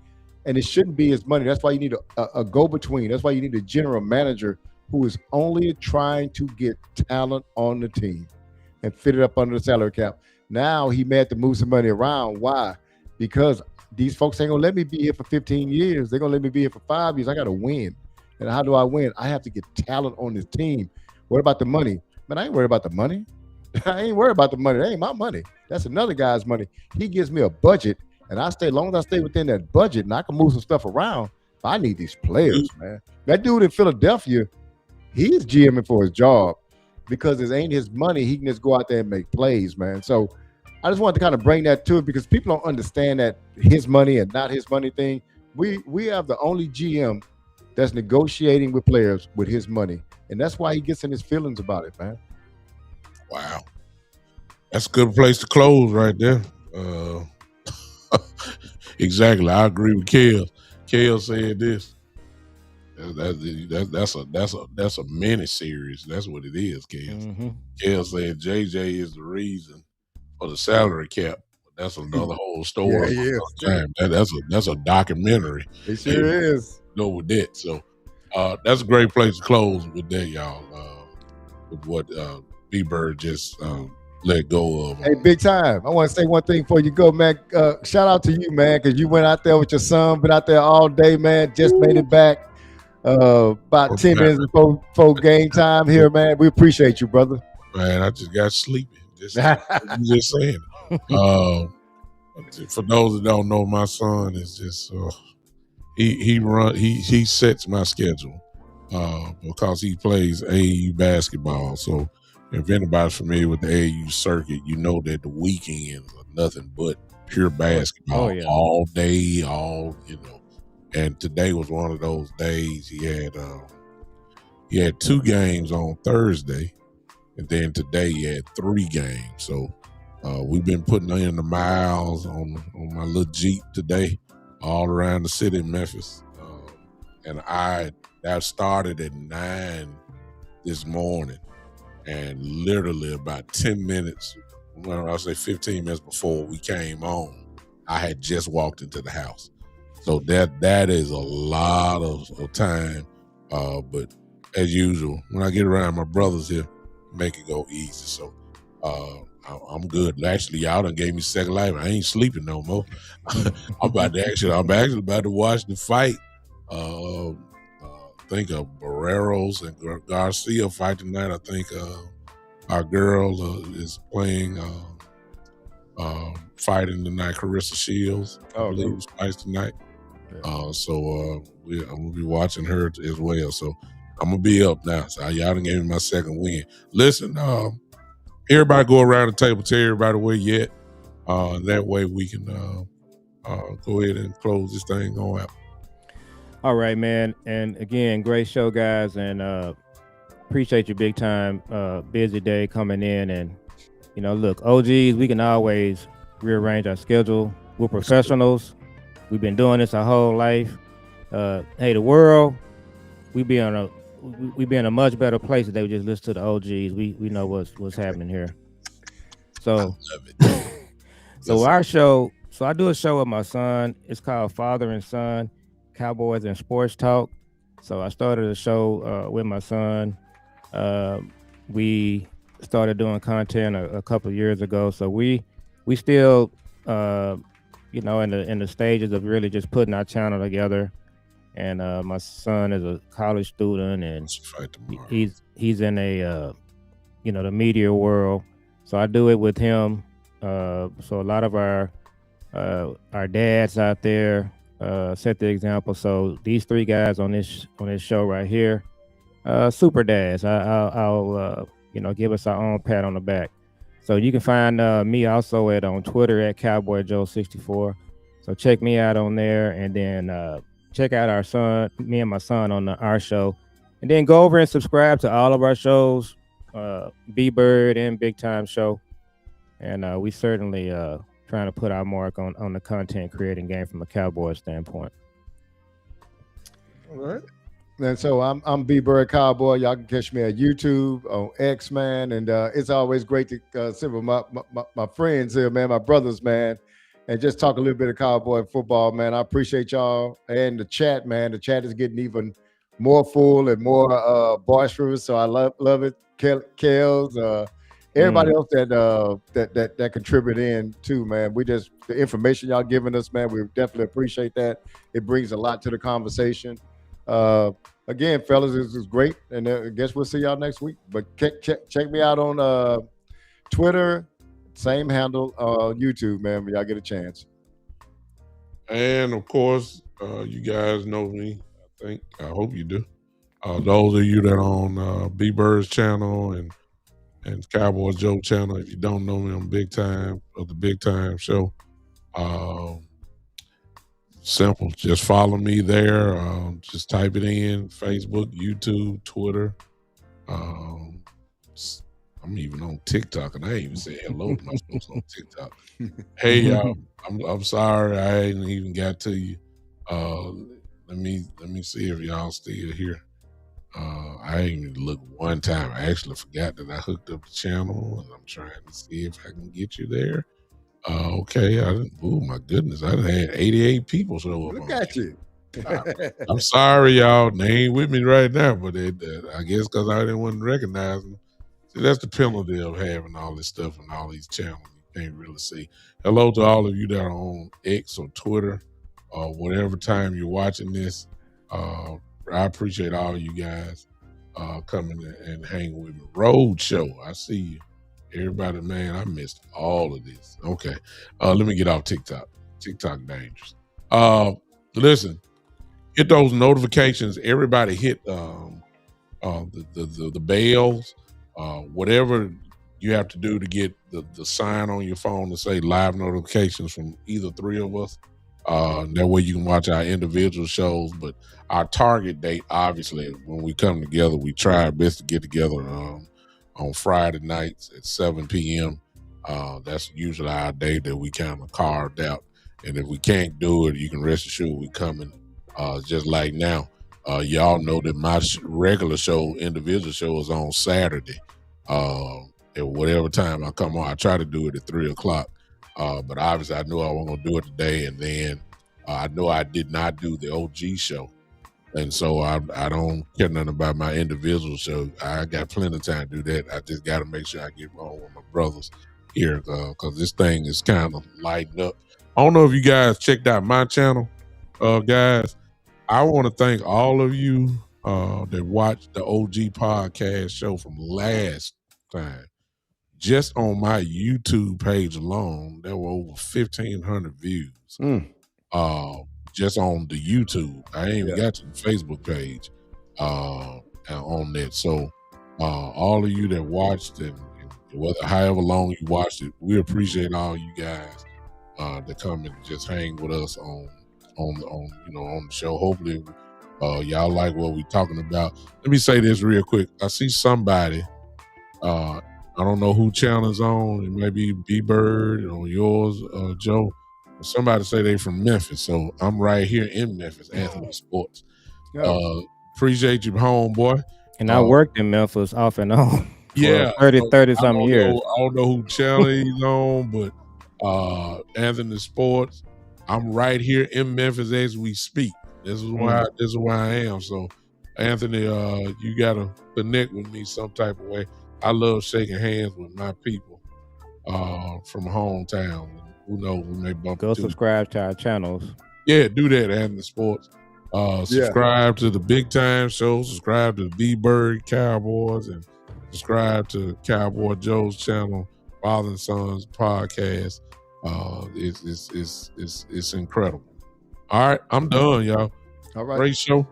and it shouldn't be his money. That's why you need a go-between. That's why you need a general manager who is only trying to get talent on the team and fit it up under the salary cap. Now he may have to move some money around. Why? Because these folks ain't gonna let me be here for 15 years. They're gonna let me be here for 5 years. I gotta win. And how do I win? I have to get talent on this team. What about the money? Man, I ain't worried about the money. I ain't worried about the money. That ain't my money. That's another guy's money. He gives me a budget, and I stay, as long as I stay within that budget and I can move some stuff around, I need these players, man. That dude in Philadelphia, he's GMing for his job because it ain't his money. He can just go out there and make plays, man. So I just wanted to kind of bring that to it because people don't understand that his money and not his money thing. We have the only GM that's negotiating with players with his money, and that's why he gets in his feelings about it, man. Wow. That's a good place to close right there. Exactly. I agree with Kel. Kel said this. That's a mini series. That's what it is, Kel. Kel said JJ is the reason for the salary cap. That's another whole story. Yeah, that's a documentary. It sure is. Go with that. So that's a great place to close with that, y'all. With what B-Bird just let go of. Hey, big time. I want to say one thing before you go, man. Shout out to you, man, because you went out there with your son, been out there all day, man. Just made it back about 10 minutes before game time here, man. We appreciate you, brother. Man, I just got sleepy. Just saying. For those that don't know, my son is just he sets my schedule because he plays AAU basketball. So if anybody's familiar with the AAU circuit, you know that the weekends are nothing but pure basketball all day, And today was one of those days. He had 2 games on Thursday, and then today he had 3 games. So we've been putting in the miles on my little Jeep today, all around the city of Memphis. And that started at 9 this morning, and literally about 10 minutes, well, I say 15 minutes before we came on, I had just walked into the house. So that is a lot of time. But as usual, when I get around my brothers here, make it go easy. So I'm good. Actually, y'all done gave me second life. I ain't sleeping no more. I'm actually about to watch the fight. I think Barreros and Garcia fight tonight. I think our girl is playing fighting tonight. Carissa Shields, I believe, fights tonight. So I'm gonna be watching her as well. So I'm gonna be up now. So y'all done gave me my second win. Listen, everybody go around the table, tell everybody where you at. That way we can go ahead and close this thing on out. All right, man. And again, great show, guys, and appreciate you big time. Busy day coming in, and look, OGs, we can always rearrange our schedule. We're professionals. We've been doing this our whole life. Hey, the world, we be in a much better place if they would just listen to the OGs. We know what's happening here. So, our show. So I do a show with my son. It's called Father and Son, Cowboys and Sports Talk. So I started a show with my son. We started doing content a couple of years ago. So we still in the stages of really just putting our channel together. And my son is a college student, and he's in a the media world. So I do it with him. So a lot of our dads out there set the example. So these 3 guys on this show right here, Super Dash. I'll give us our own pat on the back. So you can find me also on Twitter at Cowboy Joe 64. So check me out on there, and then check out our son, me and my son on our show, and then go over and subscribe to all of our shows, B Bird and Big Time Show, and we certainly trying to put our mark on the content creating game from a Cowboy standpoint. All right. And so I'm B Bird Cowboy. Y'all can catch me at YouTube, on X, man. And it's always great to sit with my friends here, man, my brothers, man, and just talk a little bit of cowboy football, man. I appreciate y'all and the chat, man. The chat is getting even more full and more boisterous, so I love it. Kels, everybody else that contribute in too, man. The information y'all giving us, man, we definitely appreciate that. It brings a lot to the conversation. Again, fellas, this is great, and I guess we'll see y'all next week. But check me out on Twitter, same handle, YouTube, man, when y'all get a chance. And of course, you guys know me. I hope you do. Those of you that are on B Bird's channel and Cowboy Joe channel, if you don't know me, I'm Big Time of the Big Time Show. Simple. Just follow me there. Just type it in: Facebook, YouTube, Twitter. I'm even on TikTok, and I ain't even said hello to my folks on TikTok. Hey, y'all, I'm sorry I ain't even got to you. Let me see if y'all still here. I ain't even looked one time. I actually forgot that I hooked up the channel, and I'm trying to see if I can get you there. Okay, oh my goodness, I done had 88 people show up. Look at you. I'm sorry, y'all. They ain't with me right now, but I guess because I didn't want to recognize them. See, that's the penalty of having all this stuff and all these channels. You can't really see. Hello to all of you that are on X or Twitter or whatever time you're watching this. I appreciate all of you guys coming and hanging with me. Road Show, I see you. Everybody, man, I missed all of this. Okay. Let me get off TikTok. TikTok dangerous. Listen, hit those notifications. Everybody hit the bells. Whatever you have to do to get the sign on your phone to say live notifications from either three of us. That way you can watch our individual shows. But our target date, obviously, when we come together, we try our best to get together on Friday nights at 7 p.m. That's usually our day that we kind of carved out. And if we can't do it, you can rest assured we're coming just like now. Y'all know that my regular show, individual show, is on Saturday. At whatever time I come on, I try to do it at 3 o'clock. But obviously I knew I wasn't going to do it today. And then I know I did not do the OG show. And so I don't care nothing about my individual show. I got plenty of time to do that. I just got to make sure I get on with my brothers here because this thing is kind of lighting up. I don't know if you guys checked out my channel, guys. I want to thank all of you that watched the OG podcast show from last time. Just on my YouTube page alone, there were over 1,500 views. Just on the YouTube. I ain't even got to the Facebook page on that. So all of you that watched and whether however long you watched it, we appreciate all you guys that come and just hang with us on the show. Hopefully y'all like what we talking about. Let me say this real quick. I see somebody, I don't know who channel is on. It may be B Bird or yours, Joe. Somebody say they from Memphis, so I'm right here in Memphis, Anthony Sports. Appreciate you, homeboy. And I worked in Memphis off and on for 30 some years. I don't know who channel he's on, but Anthony Sports. I'm right here in Memphis as we speak. This is why I am. So, Anthony, you gotta connect with me some type of way. I love shaking hands with my people from hometown. Who knows? We may bump into. Subscribe to our channels. Yeah, do that, Anthony Sports. Subscribe to the Big Time Show. Subscribe to the B Bird Cowboys, and subscribe to Cowboy Joe's channel, Father and Sons podcast. It's incredible. All right, I'm done, y'all. All right, great show.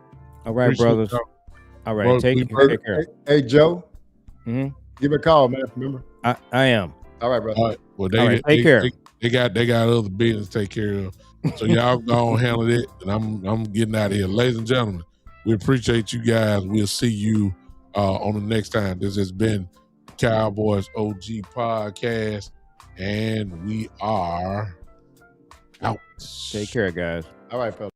All right, Appreciate brothers. Y'all. All right. Well, Take we care. Hey, Joe, hmm give me a call, man. Remember? I am. All right, brother. All right. Well, All right, take care. They got other business to take care of. So y'all go on handle it, and I'm getting out of here, ladies and gentlemen. We appreciate you guys. We'll see you on the next time. This has been Cowboys OG Podcast, and we are out. Take care, guys. All right, fellas.